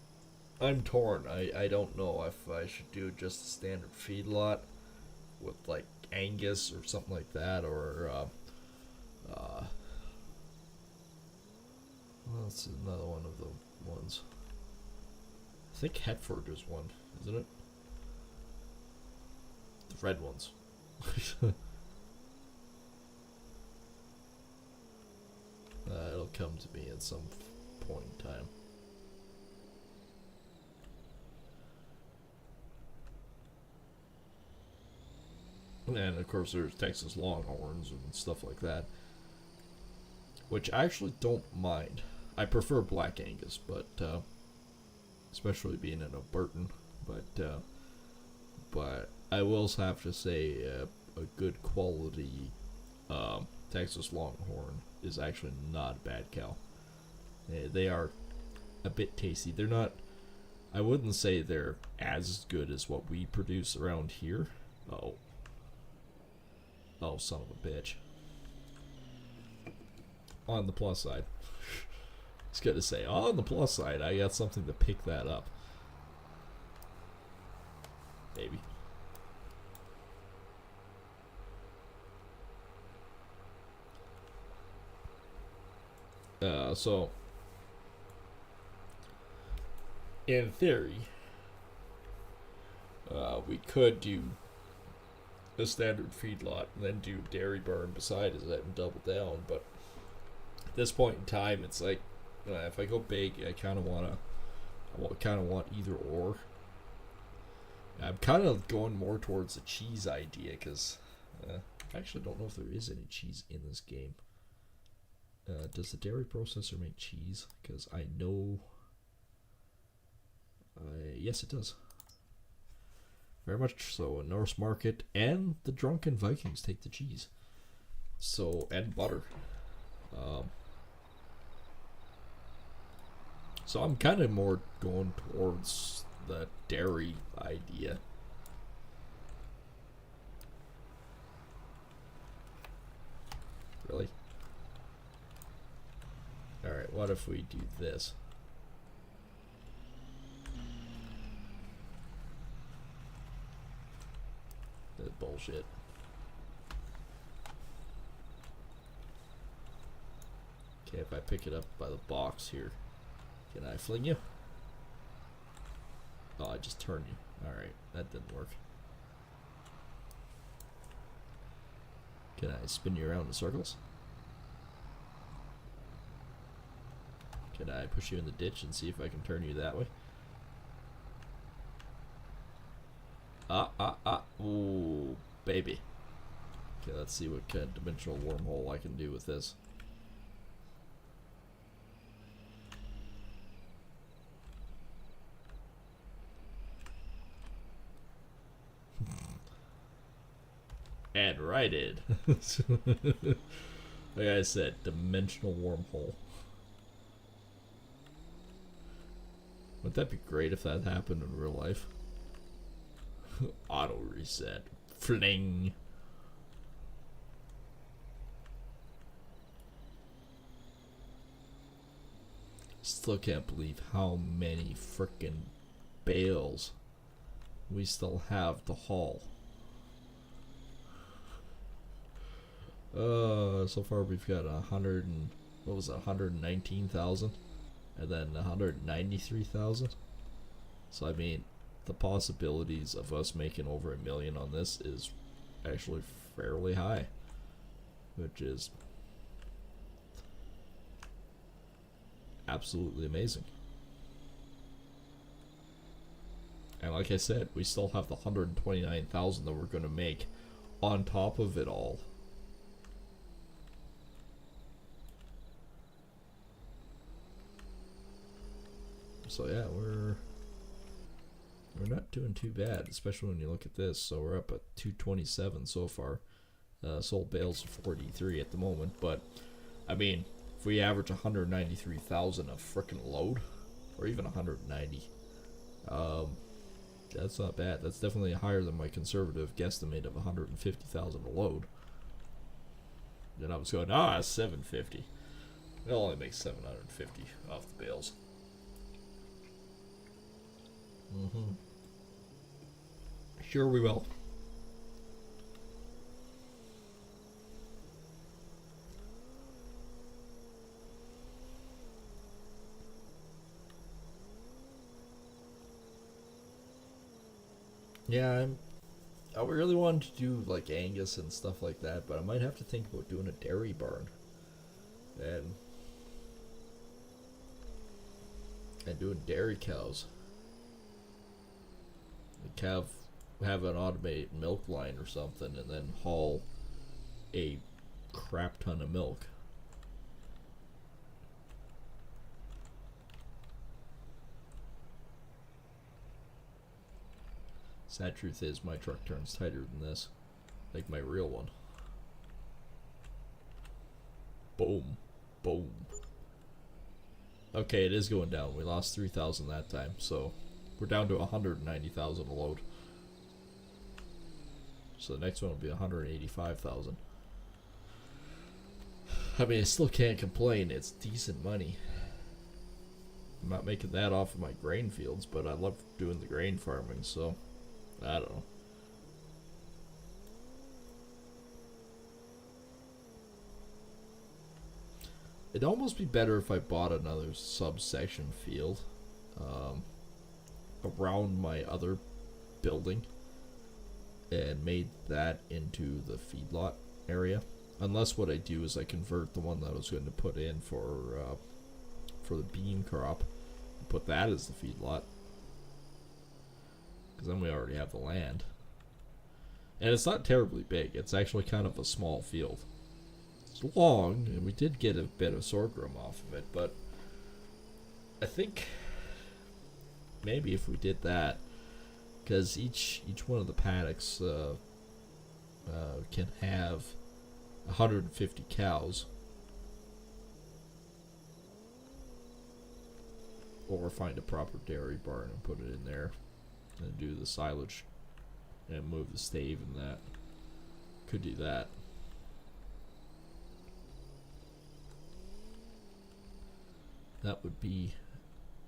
torn. I don't know if I should do just a standard feedlot with like Angus or something like that, or well, that's another one of the ones. I think Hetford is one, isn't it? The red ones. It'll come to me at some point in time. And of course there's Texas Longhorns and stuff like that, which I actually don't mind. I prefer Black Angus, but especially being in Albertan. But I will have to say a good quality Texas Longhorn is actually not a bad cow. They are a bit tasty. They're not. I wouldn't say they're as good as what we produce around here. Oh, son of a bitch. On the plus side. It's good to say. On the plus side, I got something to pick that up. Maybe. So in theory, we could do a standard feedlot and then do dairy barn beside it and double down. But at this point in time, it's like if I go big, I kind of want either or. I'm kind of going more towards the cheese idea because I actually don't know if there is any cheese in this game. Does the dairy processor make cheese? Because I know. Yes, it does. Very much so. Norse Market and the Drunken Vikings take the cheese. So, and butter. So I'm kind of more going towards the dairy idea. Really? Alright, what if we do this? That's bullshit. Okay, if I pick it up by the box here, can I fling you? Oh, I just turned you. Alright, that didn't work. Can I spin you around in circles? Can I push you in the ditch and see if I can turn you that way? Ooh, baby. Okay, let's see what kind of dimensional wormhole I can do with this. And righted. Like I said, dimensional wormhole. Wouldn't that be great if that happened in real life? Auto reset. Fling. Still can't believe how many frickin' bales we still have to haul. So far we've got 119,000, and then 193,000. So I mean, the possibilities of us making over $1 million on this is actually fairly high, which is absolutely amazing. And like I said, we still have the 129,000 that we're going to make on top of it all. So yeah, we're not doing too bad, especially when you look at this. So we're up at 227 so far. Sold bales 43 at the moment, but I mean, if we average 193,000 a frickin' load, or even 190, that's not bad. That's definitely higher than my conservative guesstimate of 150,000 a load. Then I was going, 750. It only makes 750 off the bales. Sure we will. Yeah, I really wanted to do like Angus and stuff like that, but I might have to think about doing a dairy barn and doing dairy cows. Like have an automated milk line or something, and then haul a crap ton of milk. Sad truth is, my truck turns tighter than this, like my real one. Boom, boom. Okay, it is going down. We lost 3,000 that time, so we're down to 190,000 a load. So the next one will be 185,000. I mean, I still can't complain. It's decent money. I'm not making that off of my grain fields, but I love doing the grain farming, so I don't know. It'd almost be better if I bought another subsection field around my other building and made that into the feedlot area. Unless what I do is I convert the one that I was going to put in for the bean crop and put that as the feedlot. Because then we already have the land. And it's not terribly big. It's actually kind of a small field. It's long, and we did get a bit of sorghum off of it, but I think maybe if we did that, because each one of the paddocks can have 150 cows, or find a proper dairy barn and put it in there and do the silage and move the stave and that. Could do that. That would be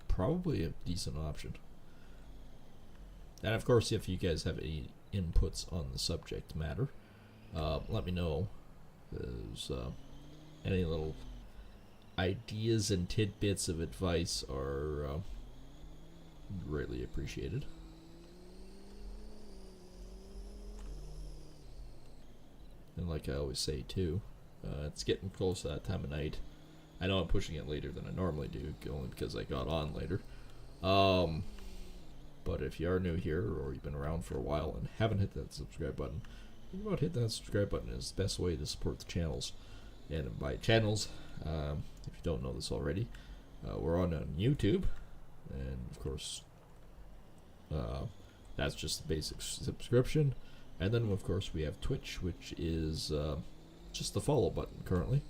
probably a decent option. And of course, if you guys have any inputs on the subject matter, let me know. There's any little ideas and tidbits of advice are greatly appreciated. And like I always say too, it's getting close to that time of night. I know I'm pushing it later than I normally do, only because I got on later. But if you are new here, or you've been around for a while and haven't hit that subscribe button, think about hitting that subscribe button. Is the best way to support the channels. And by channels, if you don't know this already, we're on YouTube, and of course, that's just the basic subscription. And then, of course, we have Twitch, which is just the follow button currently.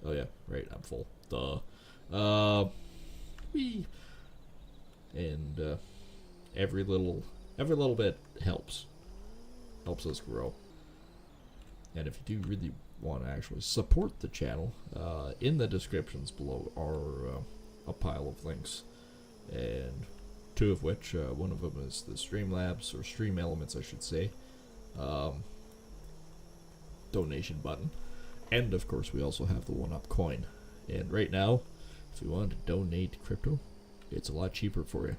Oh, yeah, right, I'm full. Duh. Whee. And every little bit helps us grow. And if you do really want to actually support the channel, in the descriptions below are a pile of links, and two of which, one of them is the Streamlabs, or Stream Elements I should say, donation button, and of course we also have the 1UP coin. And right now, if you want to donate crypto, it's a lot cheaper for you,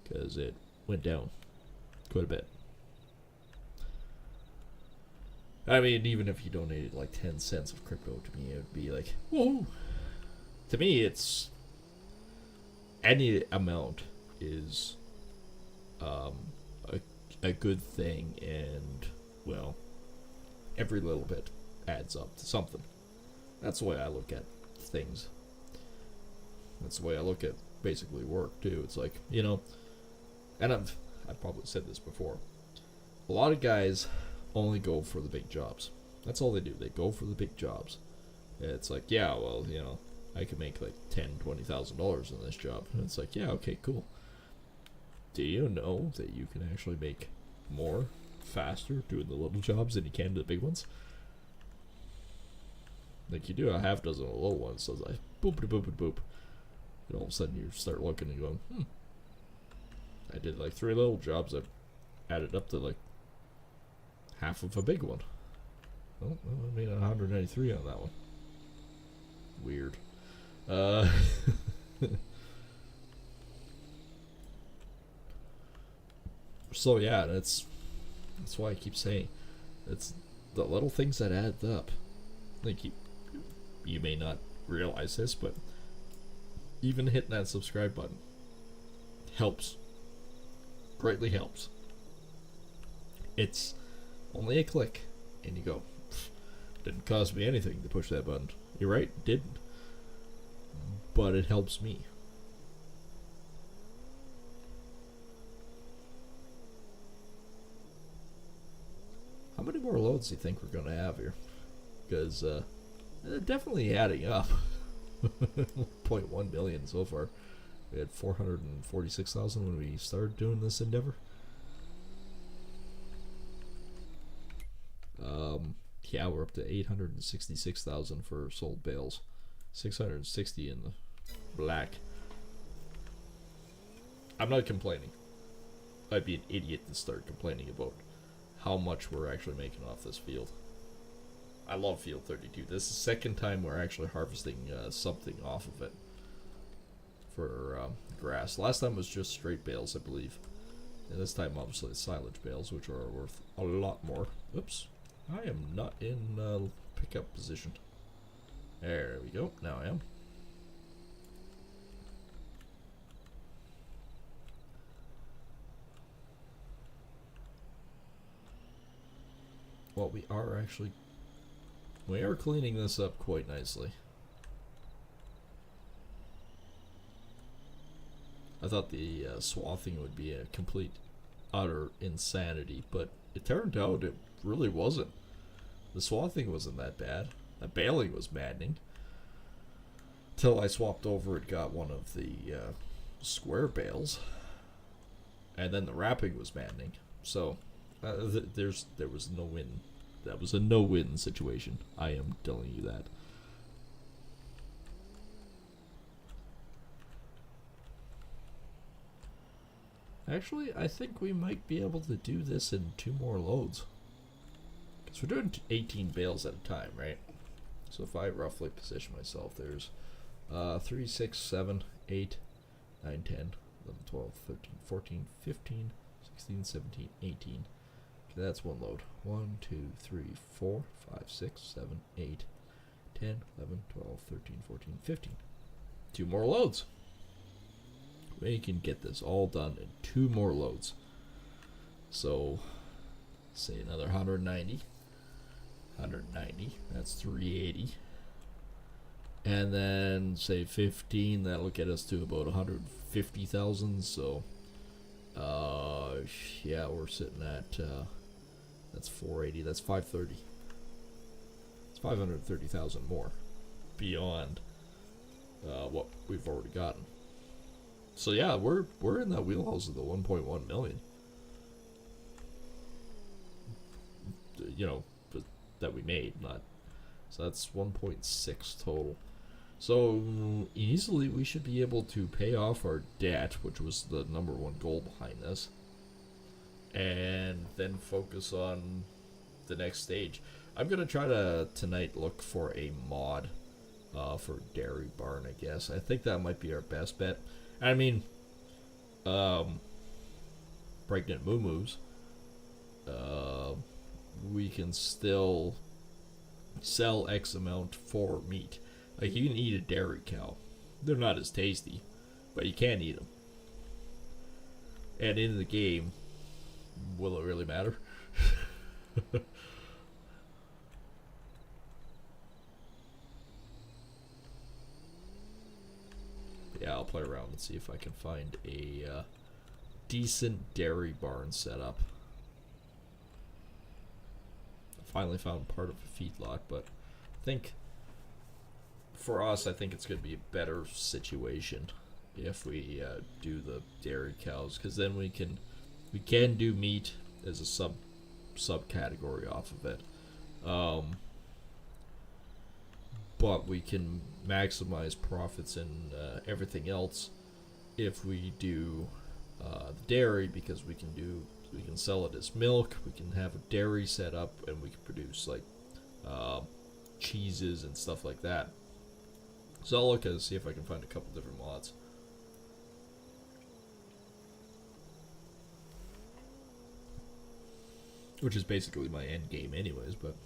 because it went down quite a bit. I mean, even if you donated like 10 cents of crypto to me, it would be like, whoa. To me, it's any amount is a good thing, and well, every little bit adds up to something. That's the way I look at things. That's the way I look at basically work too. It's like, you know, and I've probably said this before, a lot of guys only go for the big jobs. That's all they do. They go for the big jobs. It's like, yeah, well, you know, I could make like $10,000-$20,000 in this job. And it's like, yeah, okay, cool. Do you know that you can actually make more faster doing the little jobs than you can do the big ones? Like, you do a half dozen of the little ones, so it's like boop boop boop boop. And all of a sudden you start looking and going, I did like 3 little jobs that added up to like half of a big one. Oh, I made 193 on that one. Weird. So yeah, that's why I keep saying it's the little things that add up. Like you may not realize this, but even hitting that subscribe button helps. Greatly helps. It's only a click, and you go, didn't cost me anything to push that button. You're right, it didn't. But it helps me. How many more loads do you think we're going to have here? Because they're definitely adding up. 1.1 million so far. We had 446,000 when we started doing this endeavor. Yeah, we're up to 866,000 for sold bales. 660 in the black. I'm not complaining. I'd be an idiot to start complaining about how much we're actually making off this field. I love field 32. This is the second time we're actually harvesting something off of it for grass. Last time was just straight bales, I believe. And this time, obviously, silage bales, which are worth a lot more. Oops. I am not in pickup position. There we go. Now I am. Well, we are cleaning this up quite nicely. I thought the swathing would be a complete, utter insanity, but it turned out it really wasn't. The swathing wasn't that bad. The baling was maddening. Till I swapped over and got one of the square bales. And then the wrapping was maddening. So, there was no win. That was a no-win situation. I am telling you that. Actually, I think we might be able to do this in 2 more loads. Because we're doing 18 bales at a time, right? So if I roughly position myself, there's 3, 6, 7, 8, 9, 10, 11, 12, 13, 14, 15, 16, 17, 18. Okay, that's 1 load. 1, 2, 3, 4, 5, 6, 7, 8, 10, 11, 12, 13, 14, 15. 2 more loads. We can get this all done in 2 more loads. So, say another 190. 190, that's 380. And then, say 15, that'll get us to about 150,000. So, yeah, we're sitting at That's 480. That's 530. It's 530,000 more beyond what we've already gotten. So yeah, we're in that wheelhouse of the 1.1 million. You know, that we made, not. So that's 1.6 total. So easily we should be able to pay off our debt, which was the number one goal behind this, and then focus on the next stage. I'm gonna try to tonight look for a mod for Dairy Barn. I guess I think that might be our best bet. I mean, pregnant moo-moos. We can still sell X amount for meat. Like, you can eat a dairy cow. They're not as tasty, but you can eat them. And in the game, will it really matter? Yeah, I'll play around and see if I can find a decent dairy barn setup. I finally found part of a feedlot, but I think for us, I think it's going to be a better situation if we do the dairy cows, because then we can do meat as a subcategory off of it, but we can maximize profits in everything else if we do the dairy, because we can sell it as milk, we can have a dairy set up, and we can produce like cheeses and stuff like that. So I'll look and see if I can find a couple different mods. Which is basically my end game anyways, but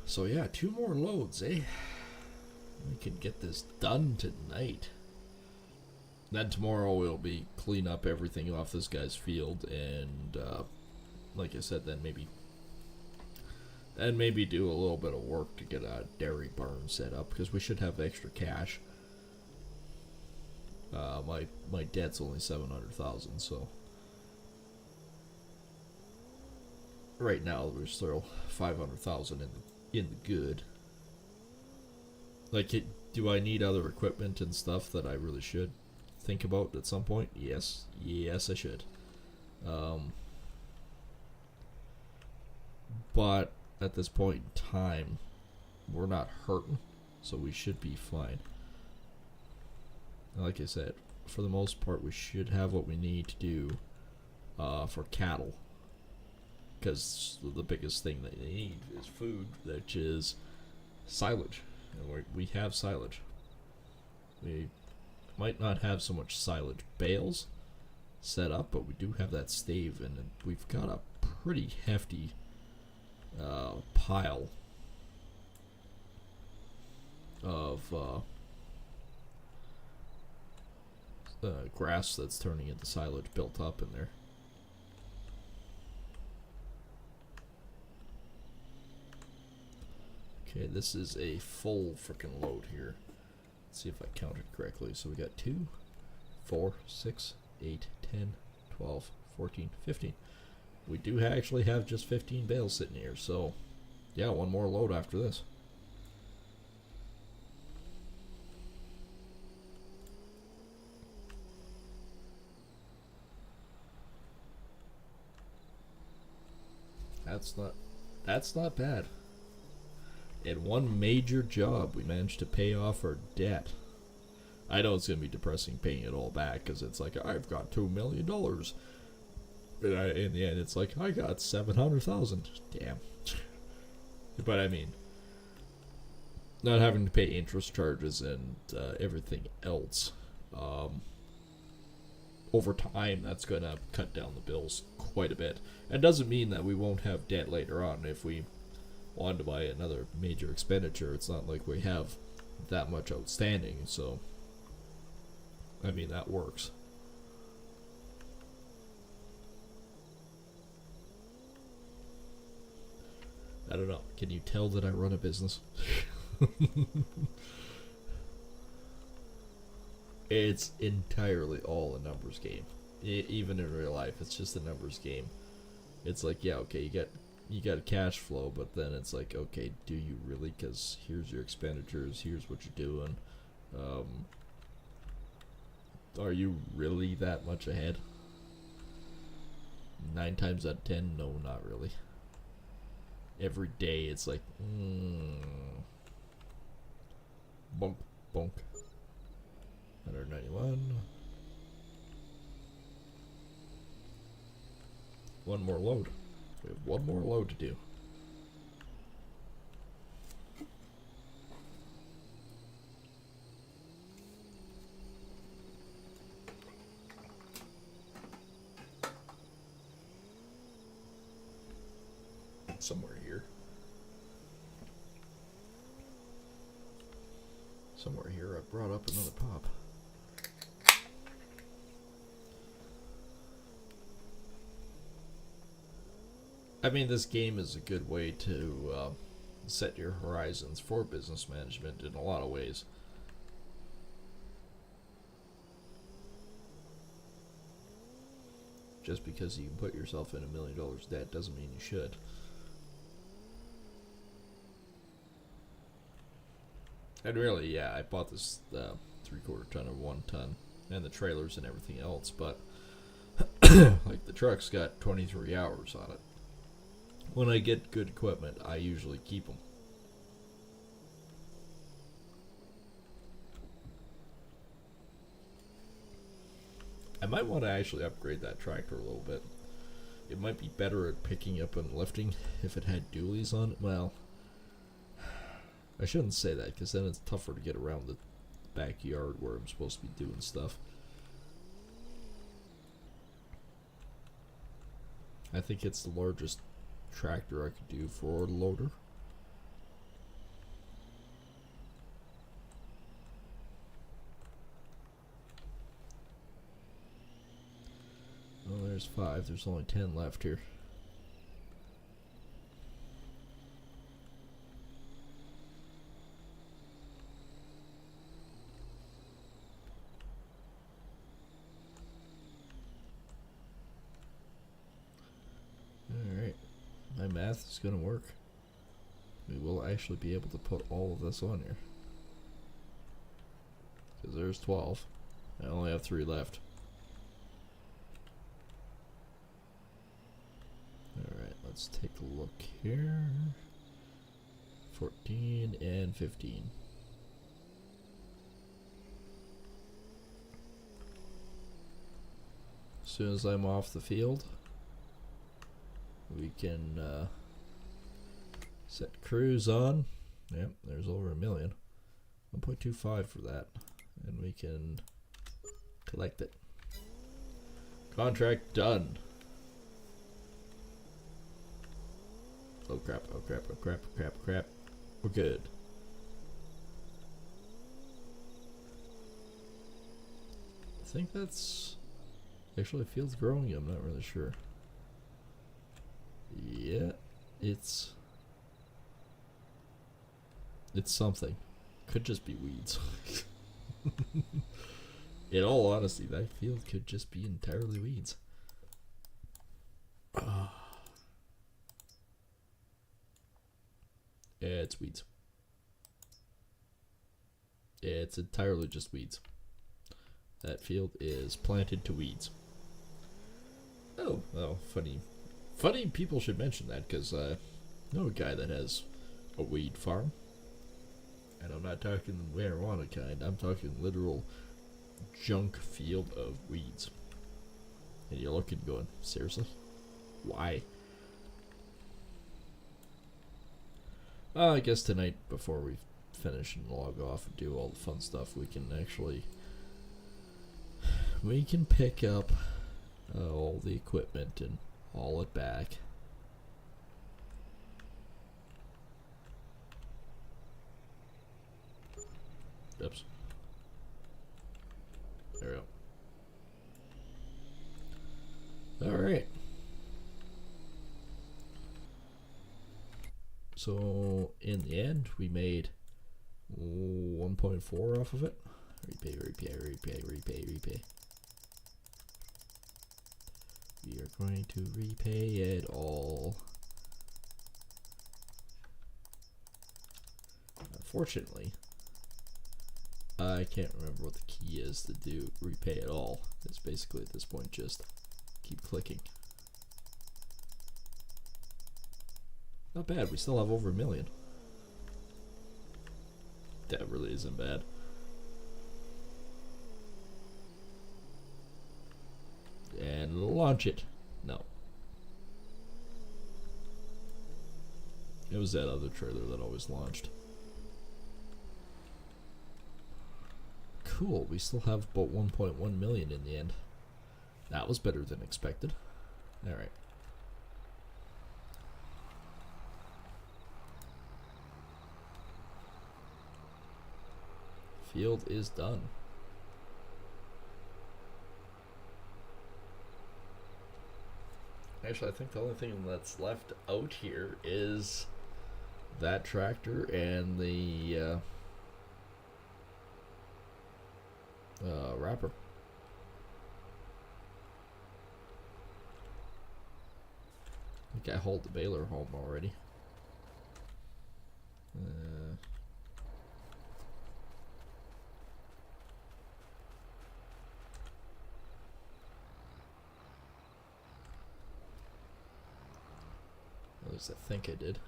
so yeah, 2 more loads, eh? We can get this done tonight. Then tomorrow we'll be clean up everything off this guy's field, and like I said, then maybe do a little bit of work to get a dairy barn set up, because we should have extra cash. My debt's only 700,000, so right now we're still 500,000 in the good. Like, do I need other equipment and stuff that I really should think about at some point? Yes, I should. But at this point in time, we're not hurting, so we should be fine. Like I said, for the most part, we should have what we need to do for cattle, because the biggest thing that they need is food, which is silage, and we have silage. We might not have so much silage bales set up, but we do have that stave, and we've got a pretty hefty pile of grass that's turning into silage built up in there. Okay, this is a full freaking load here. Let's see if I counted correctly. So we got 2, 4, 6, 8, 10, 12, 14, 15. We do actually have just 15 bales sitting here, so yeah, 1 more load after this. That's not bad. In one major job, we managed to pay off our debt. I know it's going to be depressing paying it all back, because it's like, I've got $2 million. But in the end, it's like, I got 700,000. Damn. But I mean, not having to pay interest charges and everything else, over time, that's going to cut down the bills quite a bit. It doesn't mean that we won't have debt later on. If we wanted to buy another major expenditure, it's not like we have that much outstanding, so I mean, that works. I don't know. Can you tell that I run a business? It's entirely all a numbers game. even in real life, it's just a numbers game. It's like, yeah, okay, you got a cash flow, but then it's like, okay, do you really? Because here's your expenditures, here's what you're doing. Are you really that much ahead? 9 times out of 10, no, not really. Every day, it's like, bonk, bonk. 191. One more load. We have one more load to do. Somewhere here. Somewhere here I brought up another pop. I mean, this game is a good way to set your horizons for business management in a lot of ways. Just because you can put yourself in $1 million debt doesn't mean you should. And really, yeah, I bought this 3/4 ton of 1 ton and the trailers and everything else, but like the truck's got 23 hours on it. When I get good equipment, I usually keep them. I might want to actually upgrade that tractor a little bit. It might be better at picking up and lifting if it had dualies on it. Well, I shouldn't say that, because then it's tougher to get around the backyard where I'm supposed to be doing stuff. I think it's the largest tractor I could do for a loader. Oh, there's 5. There's only 10 left here. Alright. My math is going to work. We will actually be able to put all of this on here. Because there's 12. I only have 3 left. Alright, let's take a look here. 14 and 15. As soon as I'm off the field, we can set cruise on. Yep, there's over $1 million. 1.25 for that. And we can collect it. Contract done. Oh crap, oh crap, oh crap, oh crap, oh crap. We're good. I think that's... Actually, field's growing, I'm not really sure. Yeah, it's something. Could just be weeds. In all honesty, that field could just be entirely weeds. It's weeds. It's entirely just weeds. That field is planted to weeds. Oh, funny. Funny people should mention that, because I know a guy that has a weed farm. And I'm not talking marijuana kind, I'm talking literal junk field of weeds. And you're looking going, seriously? Why? I guess tonight, before we finish and log off and do all the fun stuff, we can actually... We can pick up all the equipment and haul it back. Oops. There we go. Alright. So, in the end, we made 1.4 off of it. Repay, repay, repay, repay, repay. We are going to repay it all. Unfortunately, I can't remember what the key is to do repay it all. It's basically at this point just keep clicking. Not bad, we still have over 1 million. That really isn't bad. And launch it. No. It was that other trailer that always launched. Cool, we still have about 1.1 million in the end. That was better than expected. Alright. Field is done. Actually, I think the only thing that's left out here is that tractor and the wrapper. I think I hauled the baler home already. At least I think I did.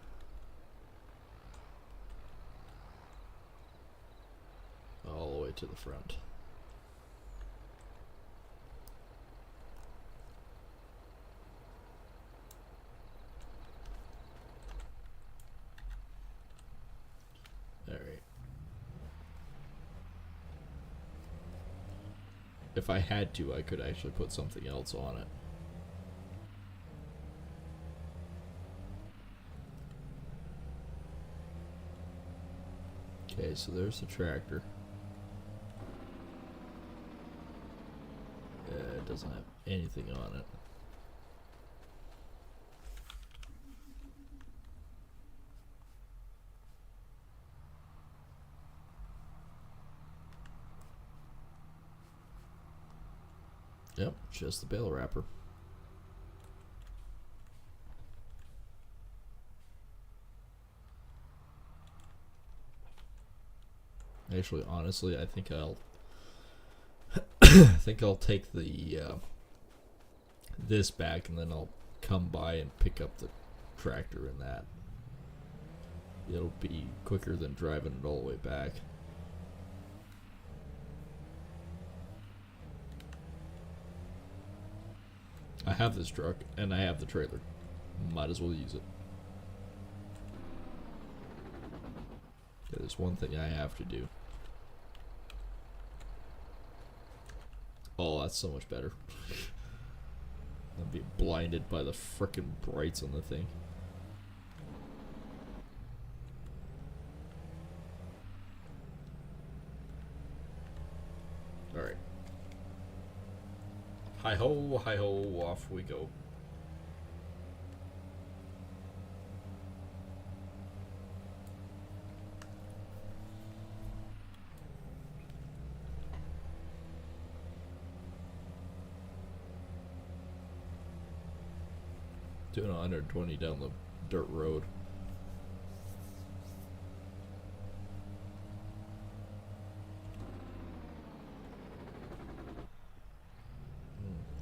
All the way to the front. Alright. If I had to, I could actually put something else on it. Okay, so there's the tractor. It doesn't have anything on it. Yep, just the bale wrapper. Actually, honestly, I think I'll take the this back, and then I'll come by and pick up the tractor in that. It'll be quicker than driving it all the way back. I have this truck, and I have the trailer. Might as well use it. Okay, there's one thing I have to do. Oh, that's so much better. I'd be blinded by the frickin' brights on the thing. Alright. Hi-ho, off we go. Doing 120 down the dirt road.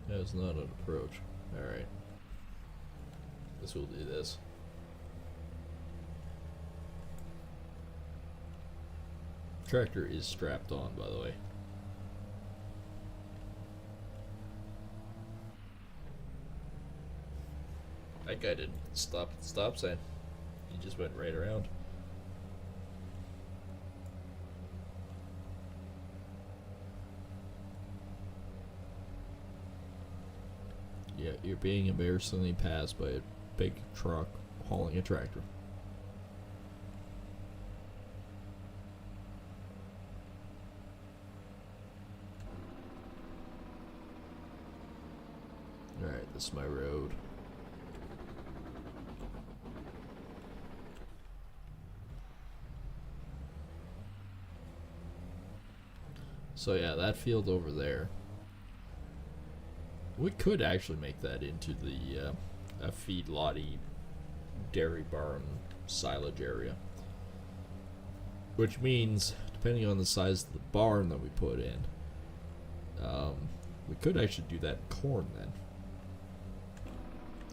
That's not an approach. Alright. Guess we'll do this. Tractor is strapped on, by the way. That guy didn't stop at the stop sign. He just went right around. Yeah, you're being embarrassingly passed by a big truck hauling a tractor. Alright, this is my road. So yeah, that field over there We could actually make that into the a feedlotty dairy barn silage area. Which means, depending on the size of the barn that we put in, we could actually do that in corn then.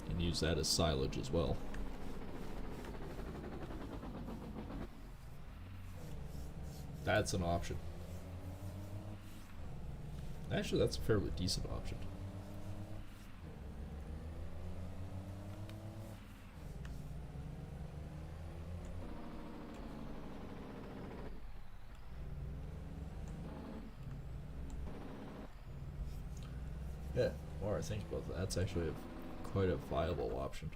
And use that as silage as well. That's an option. Actually, that's a fairly decent option. Yeah, the more I think about that, that's actually quite a viable option.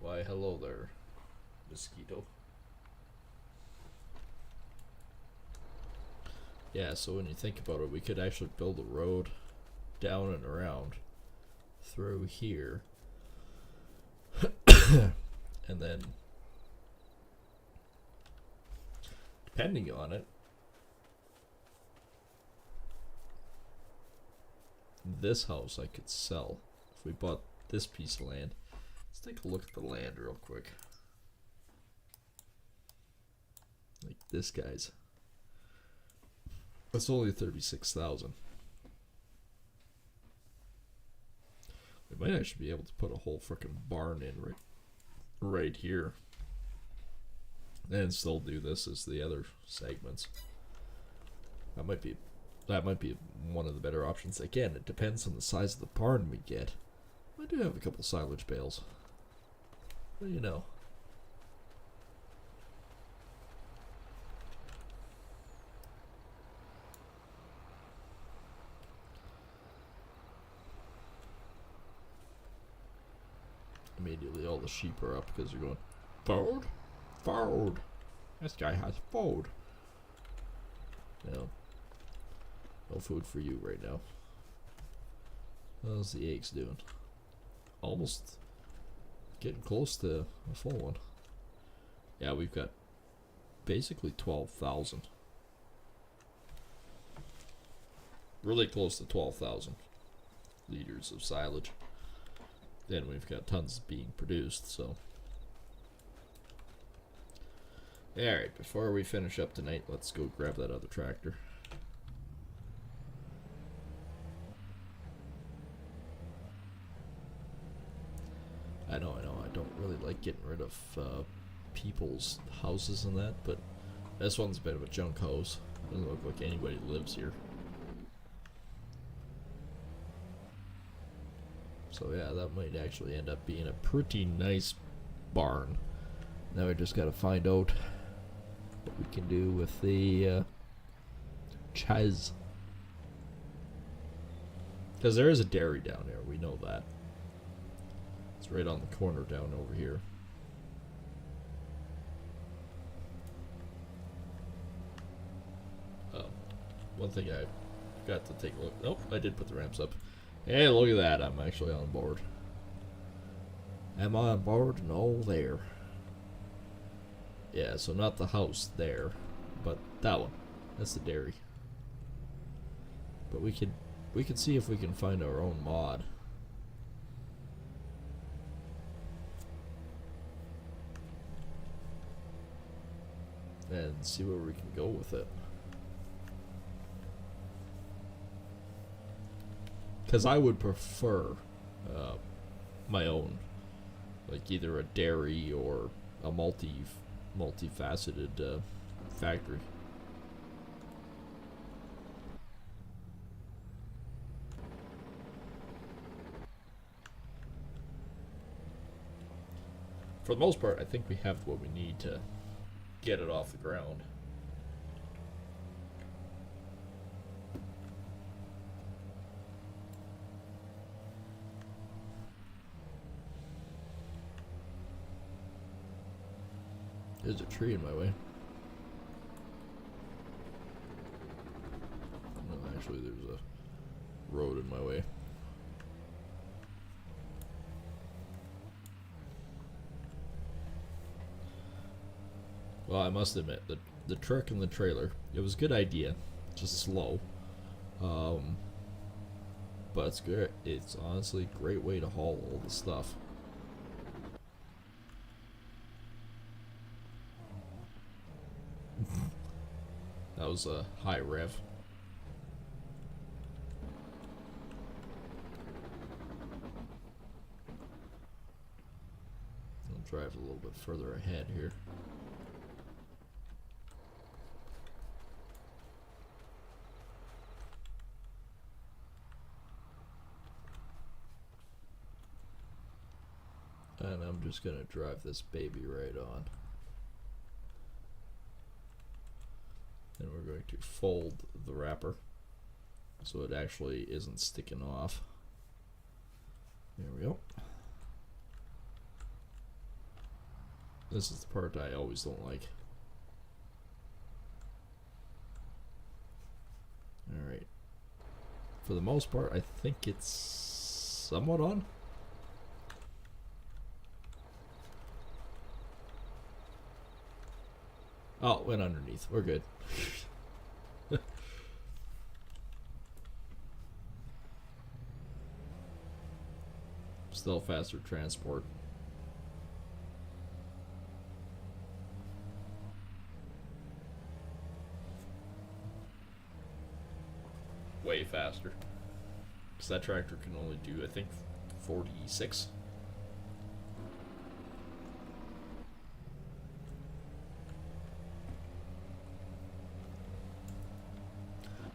Why, hello there, mosquito. Yeah, so when you think about it, we could actually build a road down and around through here. And then, depending on it, this house I could sell if we bought this piece of land. Let's take a look at the land real quick. Like this guy's. It's only 36,000. We might actually be able to put a whole freaking barn in right here, and still do this as the other segments. That might be one of the better options. Again, it depends on the size of the barn we get. I do have a couple silage bales. What do you know? Immediately all the sheep are up because they're going, food? Food! This guy has food. No. No food for you right now. How's the eggs doing? Almost getting close to a full one. Yeah, we've got basically 12,000. Really close to 12,000 liters of silage. Then we've got tons being produced, so. Alright, before we finish up tonight, let's go grab that other tractor. I know, I don't really like getting rid of people's houses and that, but this one's a bit of a junk house. Doesn't look like anybody lives here. So yeah, that might actually end up being a pretty nice barn. Now we just gotta find out what we can do with the chaz. Because there is a dairy down there, we know that. It's right on the corner down over here. One thing I got to take a look. Nope, I did put the ramps up. Hey, look at that. I'm actually on board. Am I on board? No, there. Yeah, so not the house there, but that one. That's the dairy. But we could see if we can find our own mod. And see where we can go with it. Because I would prefer my own, like either a dairy or a multifaceted factory. For the most part, I think we have what we need to get it off the ground. There's a tree in my way. No, actually, there's a road in my way. Well, I must admit, the truck and the trailer, it was a good idea. Just slow. Um, but it's good. It's honestly a great way to haul all the stuff. That was a high rev. I'll drive a little bit further ahead here. And I'm just going to drive this baby right on. And we're going to fold the wrapper so it actually isn't sticking off. There we go. This is the part I always don't like. Alright. For the most part, I think it's somewhat on. Oh, it went underneath. We're good. Still faster transport. Way faster. Because that tractor can only do, I think, 46.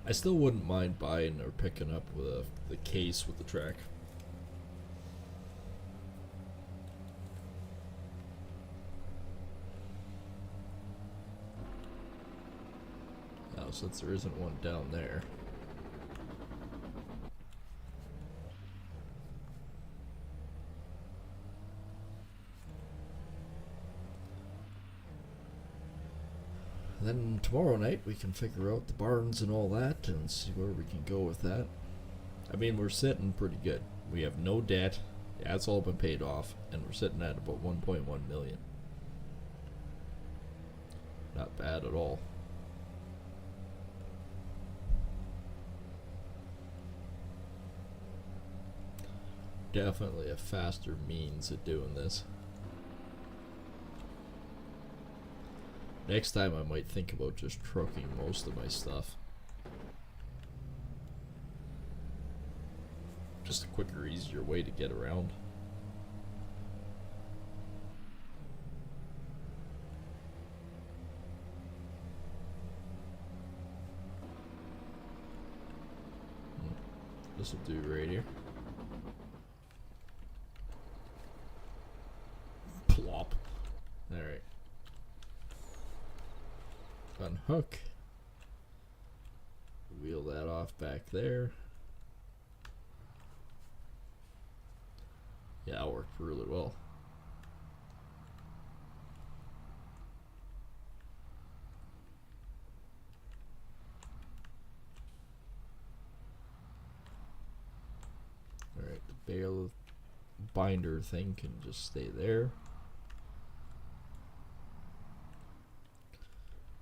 I still wouldn't mind buying or picking up the case with the track. Now, since there isn't one down there. Then tomorrow night we can figure out the barns and all that and see where we can go with that. I mean, we're sitting pretty good. We have no debt. That's all been paid off, and we're sitting at about 1.1 million. Not bad at all. Definitely a faster means of doing this. Next time I might think about just trucking most of my stuff. Just a quicker, easier way to get around. This will do right here. Plop. Alright. Unhook. Wheel that off back there. Yeah, it worked really well. Alright, the bale binder thing can just stay there.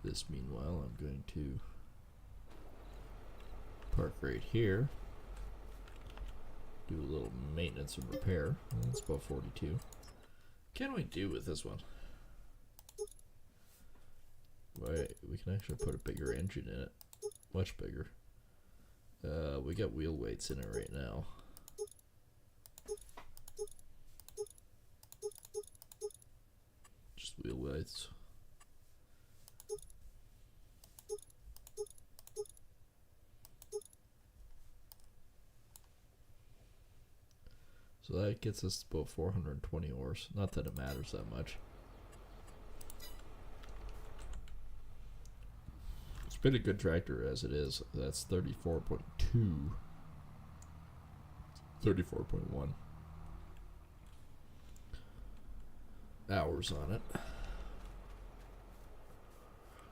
This, meanwhile, I'm going to park right here. Do a little maintenance and repair. That's about 42. Can we do with this one? Right, we can actually put a bigger engine in it. Much bigger. We got wheel weights in it right now. Just wheel weights. So that gets us to about 420 horse. Not that it matters that much. It's been a good tractor as it is. That's 34.2. 34.1 hours on it.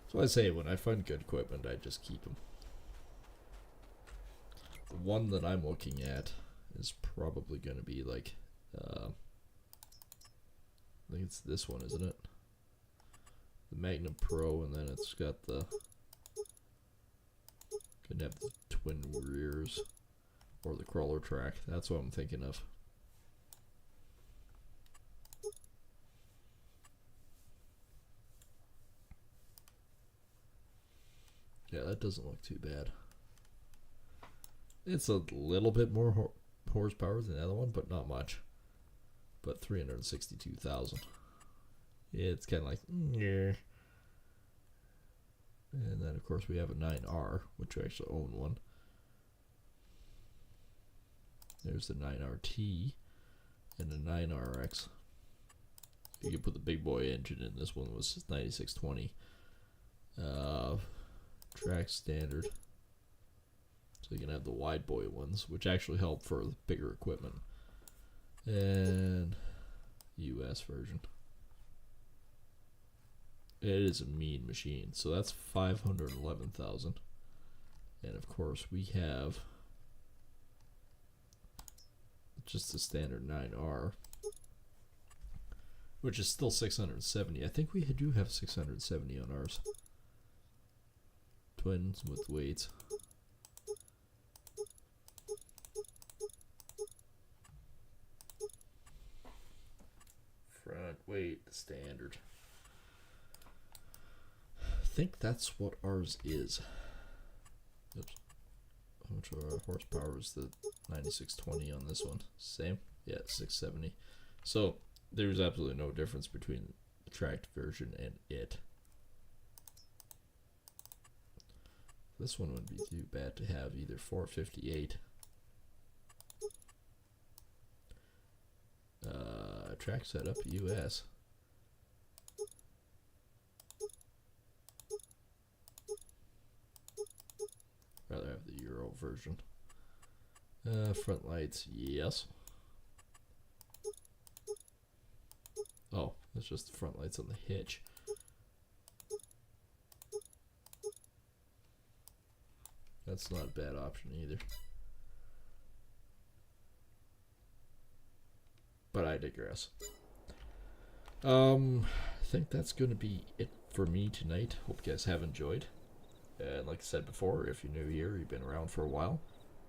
So I say when I find good equipment, I just keep them. The one that I'm looking at is probably going to be like, I think it's this one, isn't it? The Magnum Pro, and then it's got the Could have the twin rears or the crawler track. That's what I'm thinking of. Yeah, that doesn't look too bad. It's a little bit more horsepower than the other one, but not much. But 362,000. It's kind of like, yeah. And then, of course, we have a 9R, which we actually own one. There's the 9RT and the 9RX. You can put the big boy engine in. This one was 9620. Track standard. So you can have the wide boy ones, which actually help for bigger equipment. And US version. It is a mean machine. So that's 511,000. And of course we have just the standard 9R, which is still 670. I think we do have 670 on ours. Twins with weights. Front weight standard. I think that's what ours is. Oops. How much horsepower is the 9620 on this one? Same? Yeah, 670. So there's absolutely no difference between the tracked version and it. This one wouldn't be too bad to have either. 458. Track setup US. Rather have the Euro version. Front lights, yes. Oh, that's just the front lights on the hitch. That's not a bad option either. But I digress. I think that's going to be it for me tonight. Hope you guys have enjoyed. And like I said before, if you're new here, you've been around for a while,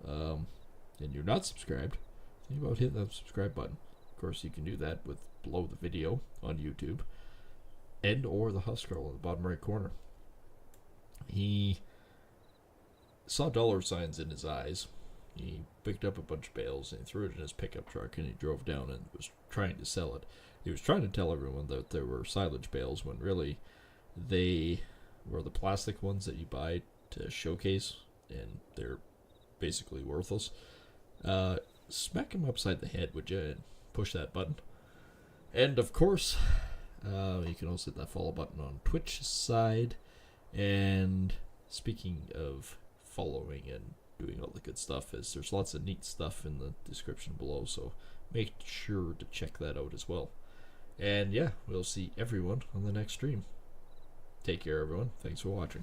and you're not subscribed, think about hitting that subscribe button. Of course, you can do that with below the video on YouTube, and or the Huskarl in the bottom right corner. He saw dollar signs in his eyes. He picked up a bunch of bales and he threw it in his pickup truck, and he drove down and was trying to sell it. He was trying to tell everyone that there were silage bales when really they were the plastic ones that you buy to showcase, and they're basically worthless. Smack him upside the head, would you, and push that button. And of course, you can also hit that follow button on Twitch side. And speaking of following and doing all the good stuff, there's lots of neat stuff in the description below, so make sure to check that out as well. And yeah, we'll see everyone on the next stream. Take care, everyone. Thanks for watching.